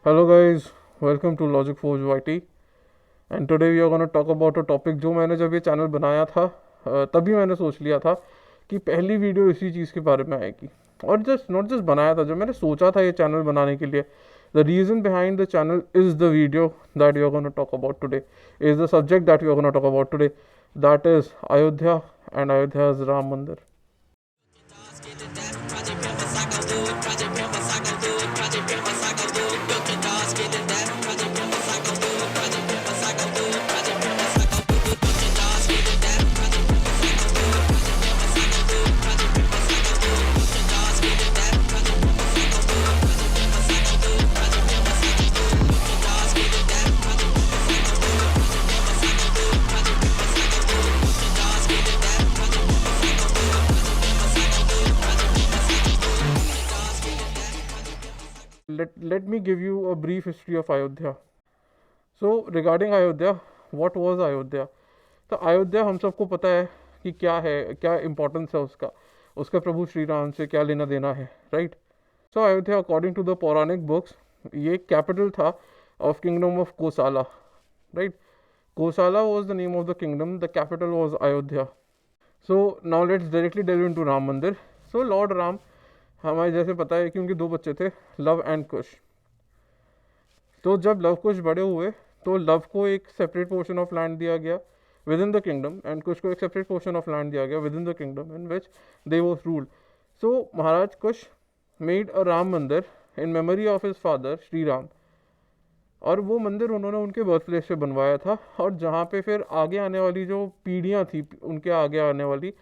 Hello guys, welcome to Logic Forge YT and today we are going to talk about a topic जो मैंने जब ये channel बनाया था तभी मैंने सोच लिया था कि पहली वीडियो इसी चीज़ के बारे में आएगी। और जस्ट नॉट जस्ट बनाया था, जब मैंने सोचा था ये चैनल बनाने के लिए, the reason behind the channel is the video that you are gonna talk about today, is the subject that you are gonna talk about today, that is Ayodhya and Ayodhya's Ram Mandir. Let me give you a brief history of Ayodhya. So regarding Ayodhya, what was Ayodhya? तो अयोध्या हम सबको पता है कि क्या है, क्या importance है उसका, उसका प्रभु श्री राम से क्या लेना देना है, right. So Ayodhya according to the पौराणिक बुक्स ये कैपिटल था of kingdom of Kosala, right. Kosala was the name of the kingdom, the capital was Ayodhya. So now let's directly delve into Ram Mandir. So Lord Ram, हमारे जैसे पता है कि उनके दो बच्चे थे, लव एंड कुश। तो जब लव कुश बड़े हुए तो लव को एक सेपरेट पोर्शन ऑफ लैंड दिया गया within the kingdom and Kush को एक सेपरेट पोर्शन ऑफ लैंड दिया गया within the kingdom in which they was ruled. So Maharaj Kush made a Ram Mandir in memory of his father Shri Ram, और वो मंदिर उन्होंने उनके बर्थ प्लेस पे बनवाया था, और जहाँ पे फिर आगे आने वाली जो पीढ़ियाँ थी, उनके आगे आने वाली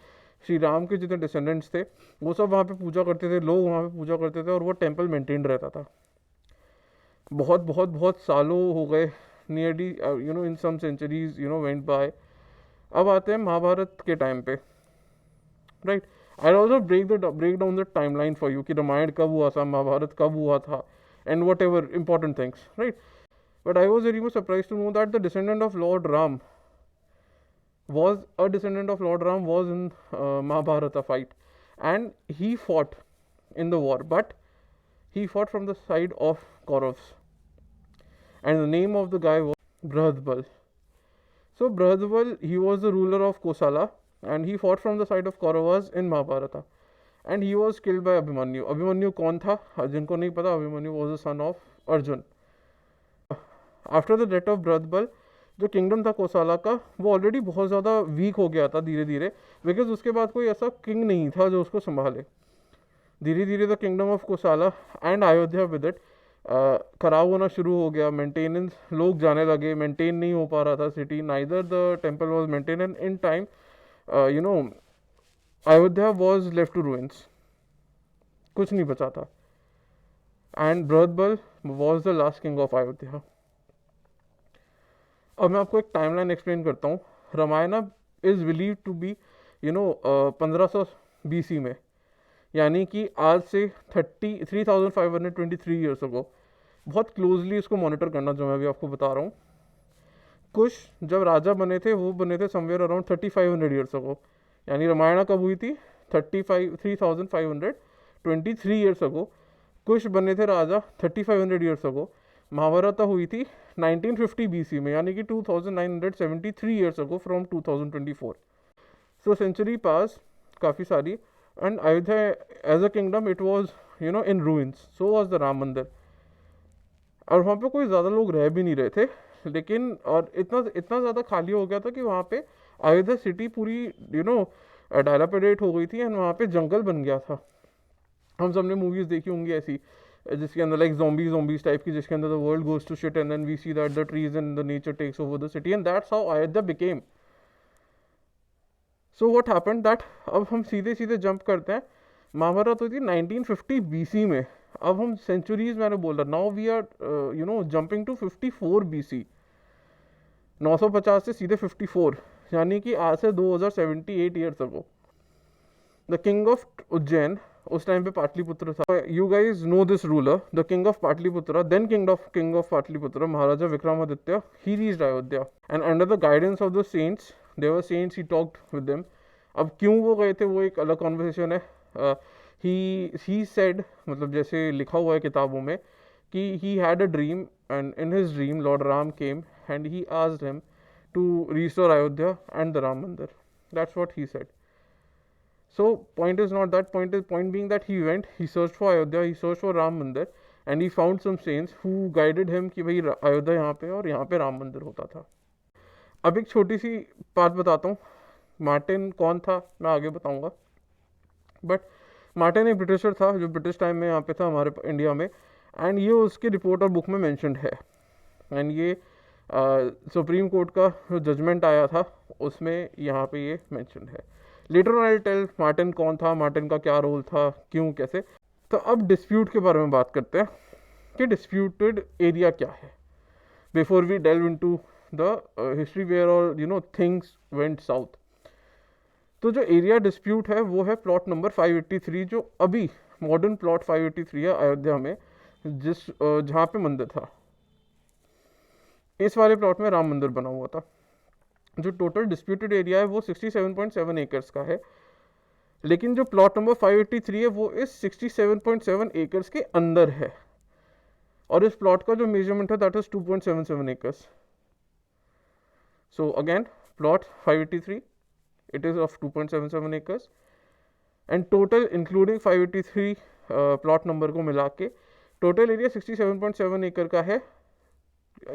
श्री राम के जितने डिसेंडेंट्स थे वो सब वहाँ पे पूजा करते थे, लोग वहाँ पे पूजा करते थे, और वो टेम्पल मेंटेन रहता था। बहुत बहुत बहुत सालों हो गए, nearly in some centuries went by. अब आते हैं महाभारत के टाइम पे, right. I also break down the timeline for you कि रामायण कब हुआ था, महाभारत कब हुआ था, and whatever important things, right. But I was very much surprise to know that the descendant of lord Ram was a descendant of Lord Ram was in Mahabharata fight, and he fought in the war, but he fought from the side of Kauravas, and the name of the guy was Brahadbal. So Brahadbal, he was the ruler of Kosala, and he fought from the side of Kauravas in Mahabharata, and he was killed by Abhimanyu. Abhimanyu कौन था जिनको नहीं पता, Abhimanyu was the son of Arjun. After the death of Brahadbal, जो kingdom था कोसाला का वो already बहुत ज़्यादा वीक हो गया था धीरे धीरे, बिकॉज उसके बाद कोई ऐसा किंग नहीं था जो उसको संभाले। धीरे धीरे the kingdom of कोसाला and Ayodhya with it खराब होना शुरू हो गया, मेंटेनेंस, लोग जाने लगे, मेंटेन नहीं हो पा रहा था city, neither the temple was maintain, and in time Ayodhya was left to ruins, कुछ नहीं बचा था, and Brihadbal was the last king of Ayodhya. अब मैं आपको एक टाइमलाइन एक्सप्लेन करता हूँ। Ramayana is believe to be 1500 BC में, यानी कि आज से 3523 ईयर्स अगो। बहुत क्लोजली इसको मॉनिटर करना जो मैं अभी आपको बता रहा हूँ। कुश जब राजा बने थे वो बने थे समवेयर अराउंड 3500 ईयर्स अगो, यानी रामायण कब हुई थी 3523 ईयर्स अगो। कुश बने थे राजा 3500 ईयर्स अगो। महाभारत हुई थी 1950 BC में, यानी कि 2973 years ago from 2024। So century pass काफ़ी सारी, and Ayodhya as a kingdom it was in ruins, so was the Ram Mandir. और वहाँ पे कोई ज़्यादा लोग रह भी नहीं रहे थे, लेकिन और इतना ज़्यादा खाली हो गया था कि वहाँ पे अयोध्या सिटी पूरी डायलापिडेट हो गई थी, एंड वहाँ पे जंगल बन गया था। हम सबने मूवीज़ देखी होंगी ऐसी जिसके अंदर लाइक zombies टाइप की, जिसके अंदर the world goes to shit and then we see that the trees and the nature takes over the city, and that's how Ayodhya became. So what happened that, अब हम सीधे सीधे जंप करते हैं, महाभारत हुई थी 1950 BC में। अब हम सेंचुरीज मैंने बोल रहा, now we are jumping to 54 BC, 950 से सीधे 54, यानी कि आज से 2078 years ago. The king of Ujjain उस टाइम पे पाटलिपुत्र था। You guys know this ruler, the king of Pataliputra, then king of Pataliputra, Maharaja Vikramaditya, he reached Ayodhya, and under the guidance of the saints, their saints, he talked with them. अब क्यों वो गए थे वो एक अलग कॉन्वर्सेशन है। ही सेड, मतलब जैसे लिखा हुआ है किताबों में कि he had a dream, and in his dream Lord Ram came and he asked him to restore Ayodhya and the Ram Mandir. That's what he said. So point is not that, point being that he went, he searched for Ayodhya, he searched for Ram Mandir, and he found some saints who guided him कि भाई अयोध्या यहाँ पे और यहाँ पे राम मंदिर होता था. अब एक छोटी सी बात बताता हूँ. मार्टिन कौन था मैं आगे बताऊंगा, बट मार्टिन एक ब्रिटिशर था जो ब्रिटिश टाइम में यहाँ पे था हमारे इंडिया में, एंड ये उसकी रिपोर्ट और बुक में मैंशनड है. एंड ये सुप्रीम कोर्ट का जो जजमेंट आया था उसमें यहाँ पे ये मैंशनड है. Later on I tell Martin कौन था, मार्टिन का क्या रोल था, क्यों, कैसे. तो अब डिस्प्यूट के बारे में बात करते हैं कि डिस्प्यूटेड एरिया क्या है before we delve into the history where all things went south. तो जो एरिया डिस्प्यूट है वो है प्लॉट नंबर 583, जो अभी मॉडर्न प्लॉट 583 है अयोध्या में, जहाँ पे मंदिर था. इस वाले प्लॉट में राम मंदिर बना हुआ था. जो टोटल डिस्प्यूटेड एरिया है वो 67.7 एकर्स का है, लेकिन जो प्लॉट नंबर 583 है वो इस 67.7 एकर्स के अंदर है, और इस प्लॉट का जो मेजरमेंट है that is 2.77 acres. So again plot 583, it is of 2.77 acres, and total including 583 plot number को मिला के टोटल एरिया 67.7 एकड़ का है.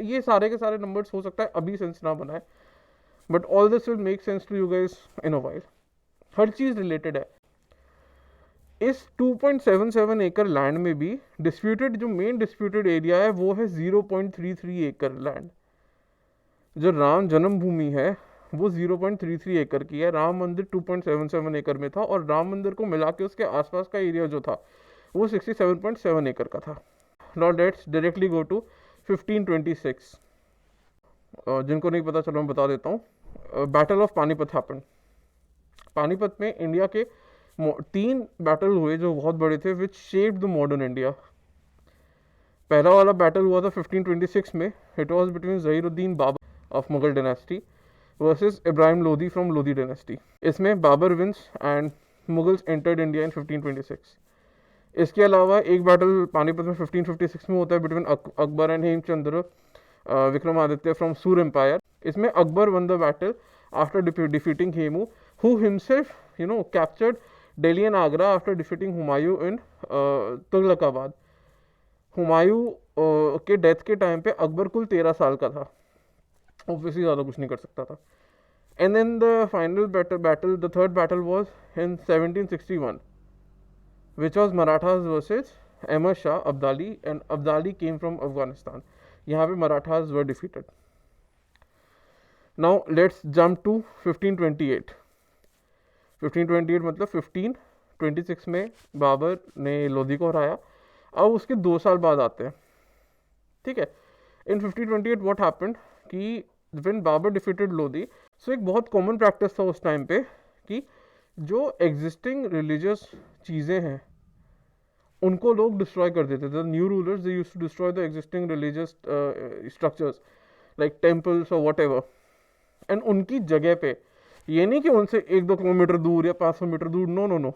ये सारे के सारे नंबर्स हो सकता है अभी सेंस ना बनाए, but all this will make sense to you guys in a while. हर चीज़ रिलेटेड है. इस 2.77 एकड़ लैंड में भी डिस्प्यूटेड, जो मेन डिस्प्यूटेड एरिया है वो है 0.33 एकड़ लैंड. जो राम जन्मभूमि है वो 0.33 एकड़ की है. राम मंदिर 2.77 एकड़ में था, और राम मंदिर को मिला के उसके आसपास का एरिया जो था वो 67.7 एकड़ का था. Now let's directly go to 1526. जिनको नहीं पता चलो मैं बता देता हूँ. Battle of Panipat happened. Panipat में इंडिया के 3 बैटल हुए जो बहुत बड़े थे, which shaped the modern India. पहला वाला बैटल हुआ था 1526 में. It was between Zahiruddin Babur of Mughal dynasty versus Ibrahim Lodi from Lodi dynasty. इसमें Babur wins and Mughals entered India in 1526. इसके अलावा एक बैटल पानीपत में 1556 में होता है between Akbar and Hemchandra Vikramaditya from Sur empire. इसमें Akbar won the battle after defeating Hemu, who himself captured Delhi and Agra after defeating Humayun in Tughlaqabad. Humayun के डेथ के टाइम पे अकबर कुल 13 साल का था, ऑब्वियसली ज़्यादा कुछ नहीं कर सकता था. And then the final battle, the third battle was in 1761, which was Marathas versus Ahmad Shah Abdali, and Abdali came from Afghanistan. यहाँ पे Marathas were defeated. Now let's jump to 1528. 1528 मतलब 1526 में बाबर ने लोधी को हराया. अब उसके 2 साल बाद आते हैं, ठीक है. इन 1528 व्हाट हैपेंड कि व्हेन बाबर डिफीटेड लोधी, सो एक बहुत कॉमन प्रैक्टिस था उस टाइम पे कि जो एग्जिस्टिंग रिलीजियस चीज़ें हैं उनको लोग डिस्ट्रॉय कर देते थे. New rulers they used to destroy the existing religious structures like temples और वट एवर, एंड उनकी जगह पे, ये नहीं कि उनसे 1-2 किलोमीटर दूर या 500 मीटर दूर, no no no,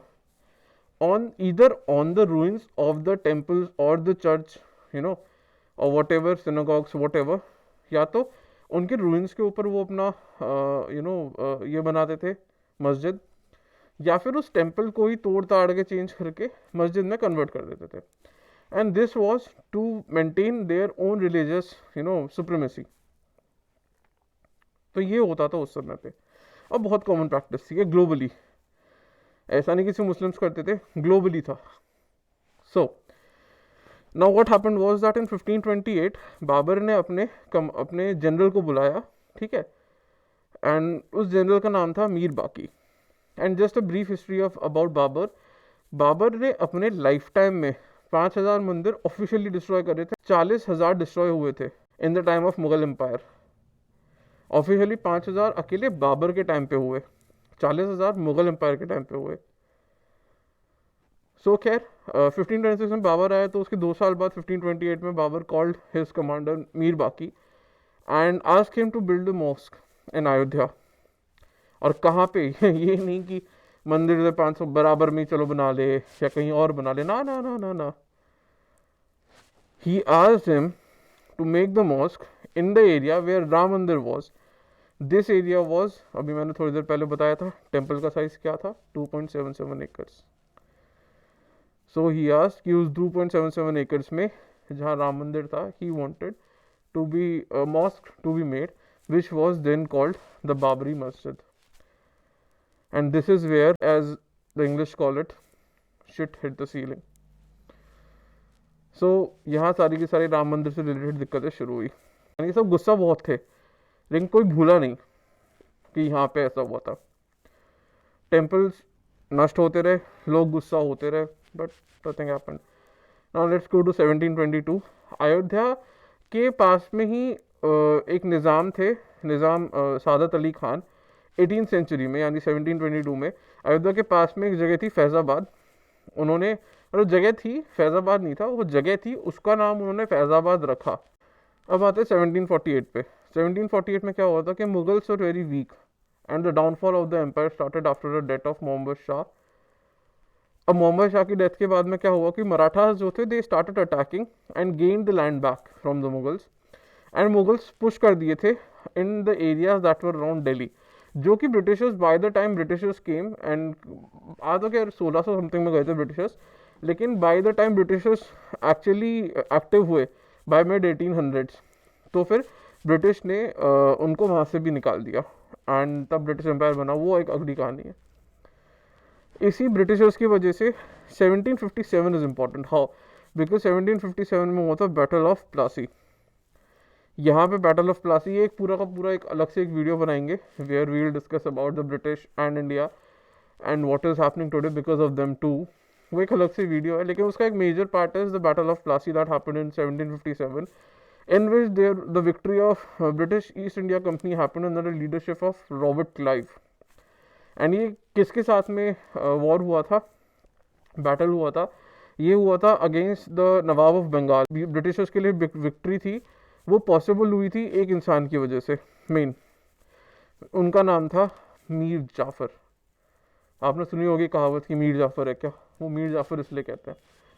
on either on the ruins of the temples or the church, or whatever, synagogues, whatever, या तो उनके ruins के ऊपर वो अपना ये बनाते थे मस्जिद, या फिर उस टेम्पल को ही तोड़ ताड़ के चेंज करके मस्जिद में कन्वर्ट कर देते थे. And this was to maintain their own religious supremacy. तो ये होता था उस समय पे, और बहुत कॉमन प्रैक्टिस थी ग्लोबली. ऐसा नहीं किसी मुस्लिम्स करते थे, ग्लोबली था. So now what happened was that in 1528 Babur ने अपने जनरल को बुलाया, ठीक है, एंड उस जनरल का नाम था Mir Baqi. And just a brief history of about Babur. Babur ने अपने लाइफ टाइम में 5000 मंदिर ऑफिशियली डिस्ट्रॉय करे थे. 40,000 डिस्ट्रॉय हुए थे in the time of Mughal empire. Officially 5000 अकेले बाबर के टाइम पे हुए, 40,000 मुगल एम्पायर के टाइम पे हुए. सो खैर 1526 में बाबर आया, तो उसके 2 साल बाद 1528 में Babur called his commander Mir Baqi and asked him to build the mosque in Ayodhya. और कहाँ पे ये नहीं कि मंदिर से 500 बराबर में चलो बना ले या कहीं और बना ले, ना ना ना ना ना. he asked him to make the mosque in the area where Ram Mandir was. This area was, अभी मैंने थोड़ी देर पहले बताया था टेम्पल का साइज क्या था, 2.77 एकर्स. सो ही आस्क्ड कि उस 2.77 एकर्स में जहाँ राम मंदिर था, he wanted to be a mosque to be made, which was then called the Babri Masjid. And this is where, as the English call it, shit hit the ceiling. So यहाँ सारी की सारी राम मंदिर से रिलेटेड दिक्कतें शुरू हुई. यानी सब गुस्सा बहुत थे, लेकिन कोई भूला नहीं कि यहाँ पे ऐसा हुआ था. टेम्पल्स नष्ट होते रहे, लोग गुस्सा होते रहे, but nothing happened. Now let's go to 1722. Ayodhya के पास में ही एक निज़ाम थे, निज़ाम सादत अली खान. 18th सेंचुरी में यानी 1722 में अयोध्या के पास में एक जगह थी फैज़ाबाद. उन्होंने, मतलब जगह थी, फैज़ाबाद नहीं था, वो जगह थी, उसका नाम उन्होंने फैज़ाबाद रखा. अब आते हैं 1748 पे. 1748 में क्या हुआ था कि Mughals were very weak and the downfall of the empire started after the death of Mohammad Shah. अब मोहम्मद शाह की डेथ के बाद में क्या हुआ कि मराठास जो थे they started attacking and gain the land back from the Mughals. And Mughals push कर दिए थे in the areas that were around Delhi, जो कि Britishers by the time Britishers came and ah तो क्या 1600 समथिंग में गए थे ब्रिटिशर्स, लेकिन by the time Britishers actually active हुए बाय मिड 1800s, तो फिर ब्रिटिश ने उनको वहाँ से भी निकाल दिया एंड तब ब्रिटिश एम्पायर बना. वो एक अगली कहानी है. इसी ब्रिटिशर्स की वजह से 1757 इज इम्पॉर्टेंट. हाउ? बिकॉज 1757 में हुआ था बैटल ऑफ प्लासी. यहाँ पे बैटल ऑफ प्लासी, ये एक पूरा का पूरा एक अलग से एक वीडियो बनाएंगे where we will discuss about the British and India and what is happening today because of them too. वो एक अलग से वीडियो है, लेकिन उसका एक major part is the battle of Plassey that happened in 1757, in which the victory of British East India Company happened under the leadership of Robert Clive. And ये किसके साथ में वॉर हुआ था, बैटल हुआ था? ये हुआ था against the Nawab of Bengal. Britishers के लिए विक्ट्री थी, वो पॉसिबल हुई थी एक इंसान की वजह से. मेन उनका नाम था मीर जाफ़र. आपने सुनी होगी कहावत कि मीर जाफ़र है क्या. वो मीर जाफ़र इसलिए कहते हैं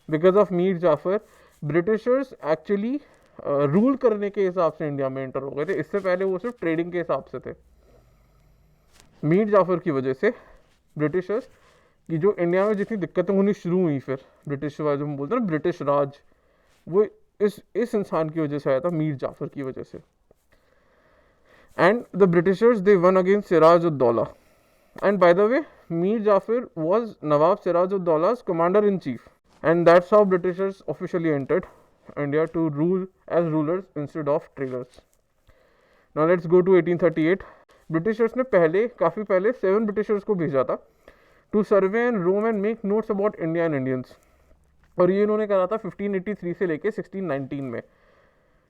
because of Mir Jafar Britishers actually rule करने के हिसाब से इंडिया में एंटर हो गए थे. इससे पहले वो सिर्फ ट्रेडिंग के हिसाब से थे. मीर जाफ़र की वजह से ब्रिटिशर्स की जो इंडिया में जितनी दिक्कतें होनी शुरू हुई, फिर ब्रिटिश जो हम बोलते हैं ना ब्रिटिश राज, वो इस इंसान की वजह से आया था, मीर जाफ़र की वजह से. And the Britishers they won against Sirajuddaula. And by the way Mir Jafar was Nawab Sirajuddaula's commander in chief, and that's how Britishers officially entered India to rule as rulers instead of traders. Now let's go to 1838. Britishers ने काफ़ी पहले 7 Britishers को भेजा था to survey and roam and make notes about India and Indians. और ये इन्होंने करा था 1583 से लेके 1619 में,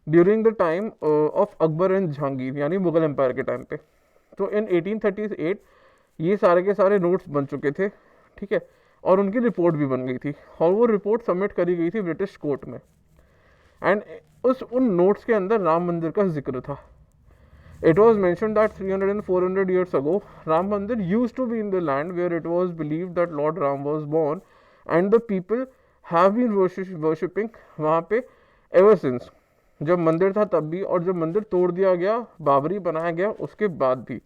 during the time of Akbar and Jahangir, यानी मुगल एम्पायर के टाइम पे. तो इन 1838 ये सारे के सारे नोट्स बन चुके थे, ठीक है, और उनकी रिपोर्ट भी बन गई थी, और वो रिपोर्ट सबमिट करी गई थी ब्रिटिश कोर्ट में. एंड उन नोट्स के अंदर राम मंदिर का जिक्र था. It was mentioned that 300 and 400 years ago, Ram Mandir used to be in the land where it was believed that Lord Ram was born, and the people have been worshipping वहाँ पे ever since. जब मंदिर था तब भी, और जब मंदिर तोड़ दिया गया, बाबरी बनाया गया, उसके बाद भी.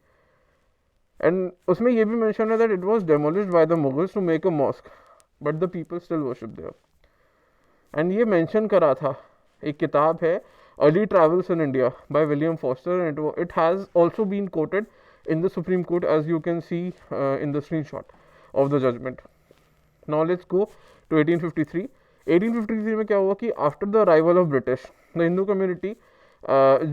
एंड उसमें ये भी मेंशन है that it was demolished by the Mughals to make a mosque, but the people still worship there. And ये मेंशन करा था, एक किताब है Early Travels in India by William Foster, and it has also been quoted in the Supreme Court, as you can see in the screenshot of the judgment. Now let's go to 1853. 1853 में क्या हुआ कि after the arrival of British, the Hindu community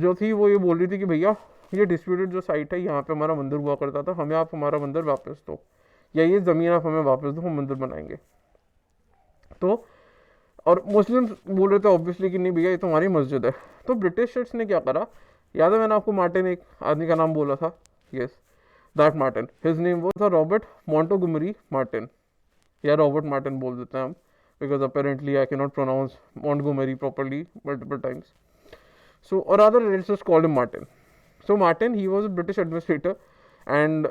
जो थी वो ये बोल रही थी कि भैया ये डिस्प्यूटेड जो साइट है, यहाँ पे हमारा मंदिर हुआ करता था, हमें आप हमारा मंदिर वापस दो, या ये ज़मीन आप हमें वापस दो, हम मंदिर बनाएंगे. तो और मुस्लिम्स बोल रहे थे ऑब्वियसली कि नहीं भैया ये तो हमारी मस्जिद है. तो ब्रिटिशर्स ने क्या करा, याद है मैंने आपको मार्टिन एक आदमी का नाम बोला था, yes that Martin, his name वो था रॉबर्ट मॉन्टोगोमरी मार्टिन, या रॉबर्ट मार्टिन बोल देते हैं हम, because apparently I can not pronounce Montgomery properly multiple times. So और other let's called him Martin. So Martin he was a British administrator, and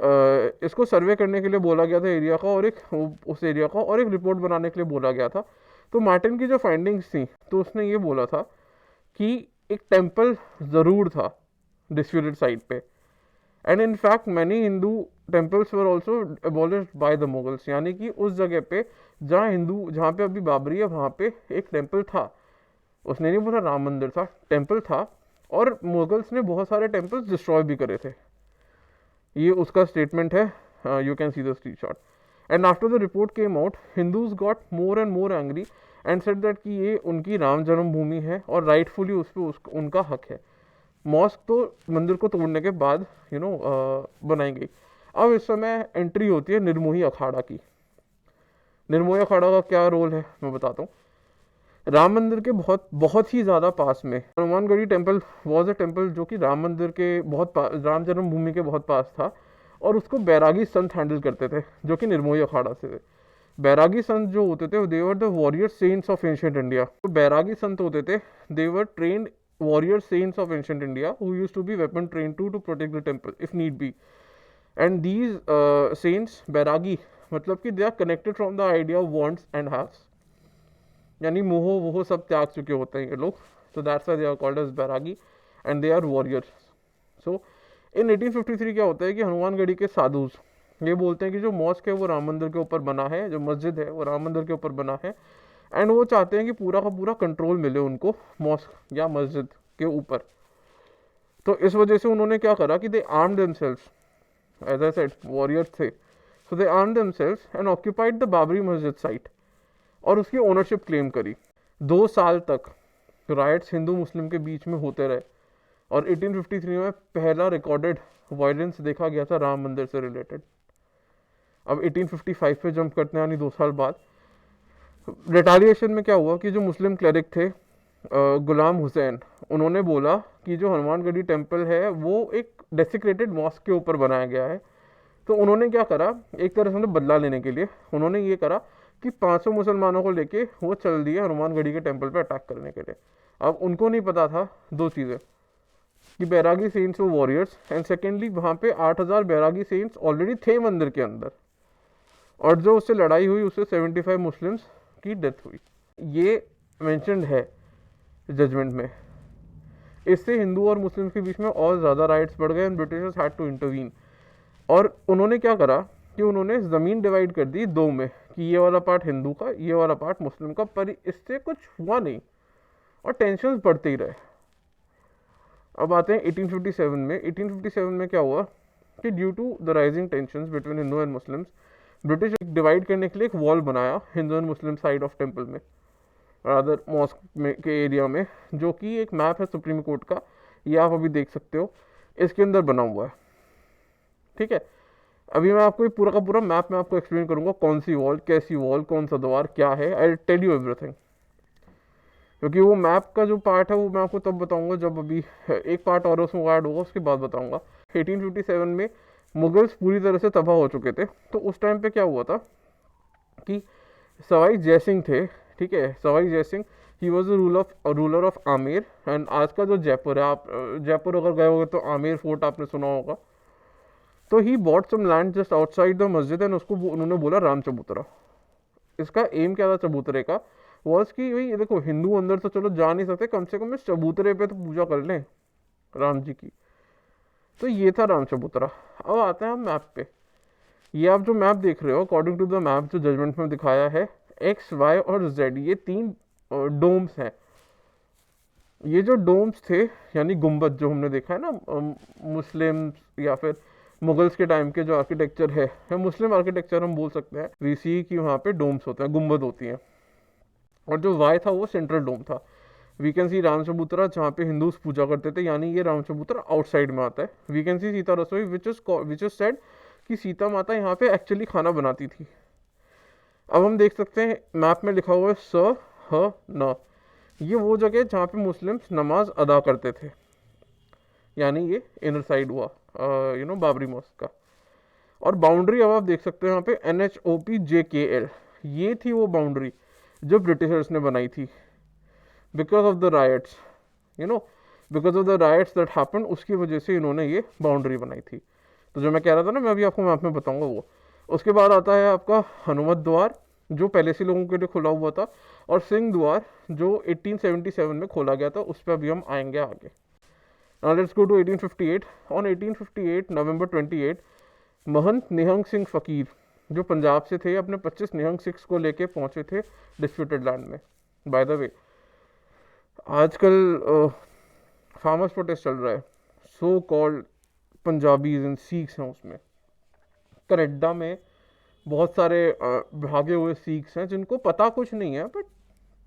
इसको survey करने के लिए बोला गया था एरिया का, और एक उस एरिया का, और एक रिपोर्ट बनाने के लिए बोला गया था तो मार्टिन की जो फाइंडिंग्स थी तो उसने ये बोला था कि एक टेम्पल ज़रूर था डिस्प्यूटेड साइट पे, and in fact many Hindu temples were also abolished by the Mughals, यानी कि उस जगह पे जहाँ पे अभी बाबरी है वहाँ पे एक टेम्पल था। उसने नहीं बोला राम मंदिर था, टेम्पल था, और मुगल्स ने बहुत सारे टेम्पल्स डिस्ट्रॉय भी करे थे। ये उसका स्टेटमेंट है, you can see the screenshot. And after the report came out Hindus got more and more angry and said that कि ये उनकी राम जन्मभूमि है और राइटफुली उस पर उनका हक है। मॉस्क तो मंदिर को तोड़ने के बाद बनाई गई। अब इस समय एंट्री होती है निर्मोही अखाड़ा की। निर्मोही अखाड़ा का क्या रोल है मैं बताता हूँ। राम मंदिर के बहुत बहुत ही ज़्यादा पास में Hanumangarhi temple was a temple जो कि राम मंदिर के राम जन्मभूमि के बहुत पास था, और उसको बैरागी संत हैंडल करते थे जो कि निर्मोही अखाड़ा से थे। बैरागी संत जो होते थे they were the warrior saints of ancient India. तो बैरागी संत होते थे they were trained warrior saints of ancient India who used to be weapon trained to protect the temple if need be. And these saints बैरागी मतलब कि they are connected from the idea of wants and haves, यानी मोह वोह सब त्याग चुके होते हैं ये लोग, so that's why they are called as Bairagi and they are warriors. So in 1853 क्या होता है कि हनुमानगढ़ी के साधुज ये बोलते हैं कि जो मॉस्क है वो राम मंदिर के ऊपर बना है, जो मस्जिद है वो राम मंदिर के ऊपर बना है, एंड वो चाहते हैं कि पूरा का पूरा कंट्रोल मिले उनको मॉस्क या मस्जिद के ऊपर। तो इस वजह से उन्होंने क्या करा कि they arm themselves, as I said warriors थे, so they arm themselves and occupied the Babri Masjid site और उसकी ओनरशिप क्लेम करी। 2 साल तक राइट्स हिंदू मुस्लिम के बीच में होते रहे, और 1853 में पहला रिकॉर्डेड वायलेंस देखा गया था राम मंदिर से रिलेटेड। अब 1855 पे जंप करते हैं, यानी 2 साल बाद रिटालिएशन में क्या हुआ कि जो मुस्लिम क्लरिक थे गुलाम हुसैन, उन्होंने बोला कि जो हनुमानगढ़ी टेम्पल है वो एक डेसिक्रेटेड मॉस्क के ऊपर बनाया गया है। तो उन्होंने क्या करा, एक तरह से बदला लेने के लिए उन्होंने ये करा कि 500 मुसलमानों को लेके वो चल दिए हनुमानगढ़ी के टेम्पल पे अटैक करने के लिए। अब उनको नहीं पता था 2 चीज़ें कि बैरागी सेंट्स वो वॉरियर्स, एंड सेकेंडली वहाँ पे 8000 बैरागी सेंट्स ऑलरेडी थे मंदिर के अंदर, और जो उससे लड़ाई हुई उससे 75 मुस्लिम्स की डेथ हुई। ये मेंशन्ड है जजमेंट में। इससे हिंदू और मुस्लिम के बीच में और ज़्यादा राइट्स बढ़ गए and Britishers had to intervene. और उन्होंने क्या करा कि उन्होंने ज़मीन डिवाइड कर दी 2 में कि ये वाला पार्ट हिंदू का, ये वाला पार्ट मुस्लिम का, पर इससे कुछ हुआ नहीं और टेंशन्स बढ़ते ही रहे। अब आते हैं 1857 में। 1857 में क्या हुआ कि due to the rising tensions between Hindu and Muslims, British divide करने के लिए एक वॉल बनाया Hindu and Muslim side of temple में, अदर मॉस्क में के एरिया में, जो कि एक मैप है सुप्रीम कोर्ट का, ये आप अभी देख सकते हो, इसके अंदर बना हुआ है। ठीक है, अभी मैं आपको ये पूरा का पूरा मैप में आपको एक्सप्लेन करूंगा, कौन सी वॉल, कैसी वॉल, कौन सा द्वार, क्या है, आई टेल यू एवरीथिंग। क्योंकि वो मैप का जो पार्ट है वो मैं आपको तब बताऊंगा जब अभी एक पार्ट और उसमें ऐड होगा, उसके बाद बताऊंगा। 1857 में मुगल्स पूरी तरह से तबाह हो चुके थे। तो उस टाइम पे क्या हुआ था कि सवाई जयसिंह थे, ठीक है, Sawai Jai Singh, he was ruler of Amer, and आज का जो जयपुर है, आप जयपुर अगर गए होगे तो आमेर फोर्ट आपने सुना होगा। तो he bought some land just outside the masjid and उसको उन्होंने बोला राम चबूतरा। इसका एम क्या था चबूतरे का, वॉज कि भाई देखो हिंदू अंदर तो चलो जा नहीं सकते, कम से कम इस चबूतरे पे तो पूजा कर लें राम जी की। तो ये था राम चबूतरा। अब आते हैं हम मैप पे। ये आप जो मैप देख रहे हो अकॉर्डिंग टू द मैप जो जजमेंट में दिखाया है, एक्स, वाई और जेड, ये 3 डोम्स हैं। ये जो डोम्स थे यानी गुम्बद जो हमने देखा है ना, मुस्लिम या फिर मुगल्स के टाइम के जो आर्किटेक्चर है, या मुस्लिम आर्किटेक्चर हम बोल सकते हैं, वी सी की वहाँ पे डोम्स होते हैं, गुम्बद होती हैं। और जो वाई था वो सेंट्रल डोम था। वी कैन सी राम चबूतरा जहाँ पे हिंदूज पूजा करते थे, यानी ये राम चबूतरा आउटसाइड में आता है। वी कैन सी सीता रसोई विच इज सेड कि सीता माता यहाँ पे एक्चुअली खाना बनाती थी। अब हम देख सकते हैं मैप में लिखा हुआ है स ह न, ये वो जगह जहाँ पे मुस्लिम्स नमाज अदा करते थे, यानी ये इनर साइड हुआ बाबरी मॉस्क का। और बाउंड्री अब आप देख सकते हो यहाँ पे NHOP-JKL, ये थी वो बाउंड्री जो ब्रिटिशर्स ने बनाई थी because of the rights, because of the rights that happen, उसकी वजह से इन्होंने ये बाउंड्री बनाई थी। तो जो मैं कह रहा था ना, मैं अभी आपको मैप में बताऊंगा वो। उसके बाद आता है आपका हनुमत द्वार, जो पहले से लोगों के लिए खुला हुआ था, और सिंह द्वार जो 1877 में खोला गया था, उस पर अभी हम आएंगे आगे। Now let's go to 1858. On 1858 नवंबर 28 महंत निहंग सिंह फकीर जो पंजाब से थे अपने 25 निहंग सिख्स को लेके पहुंचे थे डिस्प्यूटेड लैंड में। बाय द वे आजकल फार्मर्स प्रोटेस्ट चल रहा है, so called Punjabis and Sikhs हैं उसमें। कनाडा में बहुत सारे भागे हुए सिख्स हैं जिनको पता कुछ नहीं है, बट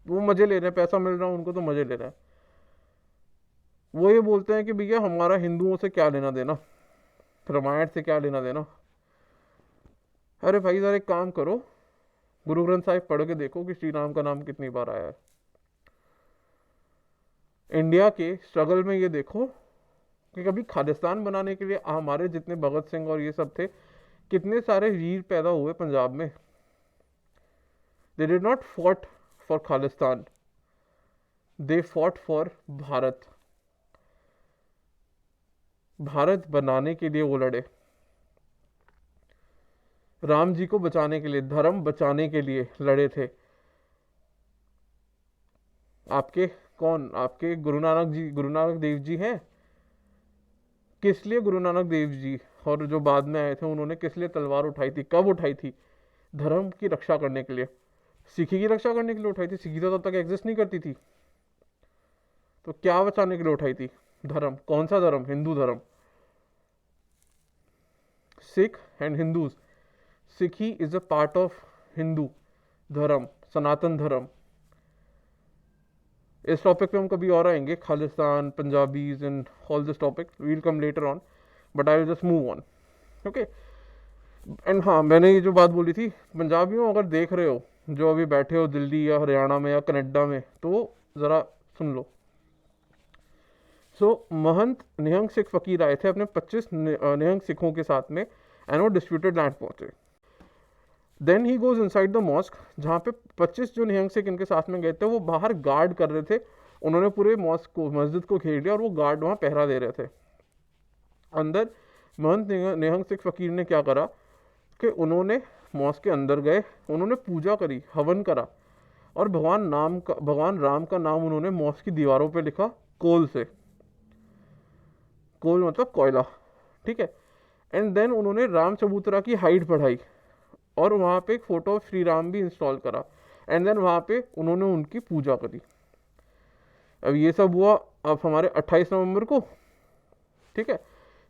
वो मजे ले रहे हैं, पैसा मिल रहा है उनको तो मजे ले रहे हैं। वो ये बोलते हैं कि भैया हमारा हिंदुओं से क्या लेना देना, रामायण से क्या लेना देना। अरे भाई जरा एक काम करो, गुरु ग्रंथ साहिब पढ़ के देखो कि श्री राम का नाम कितनी बार आया है। इंडिया के स्ट्रगल में ये देखो कि कभी खालिस्तान बनाने के लिए हमारे जितने भगत सिंह और ये सब थे, कितने सारे वीर पैदा हुए पंजाब में। They did not fought for Khalistan, they fought for Bharat. Bharat बनाने के लिए वो लड़े, राम जी को बचाने के लिए, धर्म बचाने के लिए लड़े थे। आपके कौन, आपके गुरु नानक जी, गुरु नानक देव जी हैं। किस लिए गुरु नानक देव जी और जो बाद में आए थे उन्होंने किस लिए तलवार उठाई थी, कब उठाई थी? धर्म की रक्षा करने के लिए, सिखी की रक्षा करने के लिए उठाई थी। सिखी तो तब तक एग्जिस्ट नहीं करती थी, तो क्या बचाने के लिए उठाई थी? धर्म। कौन सा धर्म? हिंदू धर्म। सिख एंड हिंदूज, सिखी is a part of Hindu धर्म, सनातन धर्म। इस टॉपिक पे हम कभी और आएंगे, Khalistan, Punjabis and all this topic will come later on, but I will just move on, okay. And हाँ, मैंने ये जो बात बोली थी, पंजाबियों अगर देख रहे हो जो अभी बैठे हो दिल्ली या हरियाणा में या कनाडा में, तो ज़रा सुन लो। सो महंत निहंग सिख फकीर आए थे अपने 25 निहंग सिखों के साथ में, एंड वो डिस्प्यूटेड लैंड पहुंचे। Then he goes inside the mosque, जहाँ पे 25 जो निहंग सिख इनके साथ में गए थे वो बाहर गार्ड कर रहे थे। उन्होंने पूरे मॉस्क को, मस्जिद को घेर लिया और वो गार्ड वहाँ पहरा दे रहे थे। अंदर महंत निहंग सिख फकीर ने क्या करा कि उन्होंने मॉस्क के अंदर गए, उन्होंने पूजा करी, हवन करा, और भगवान राम का नाम उन्होंने मॉस्क की दीवारों पे लिखा कोल से। कोल मतलब कोयला, ठीक है। एंड देन उन्होंने राम चबूतरा की हाइट बढ़ाई और वहाँ पे एक फोटो ऑफ श्री राम भी इंस्टॉल करा, एंड देन वहाँ पे उन्होंने उनकी पूजा करी। अब ये सब हुआ अब हमारे 28 नवंबर को, ठीक है।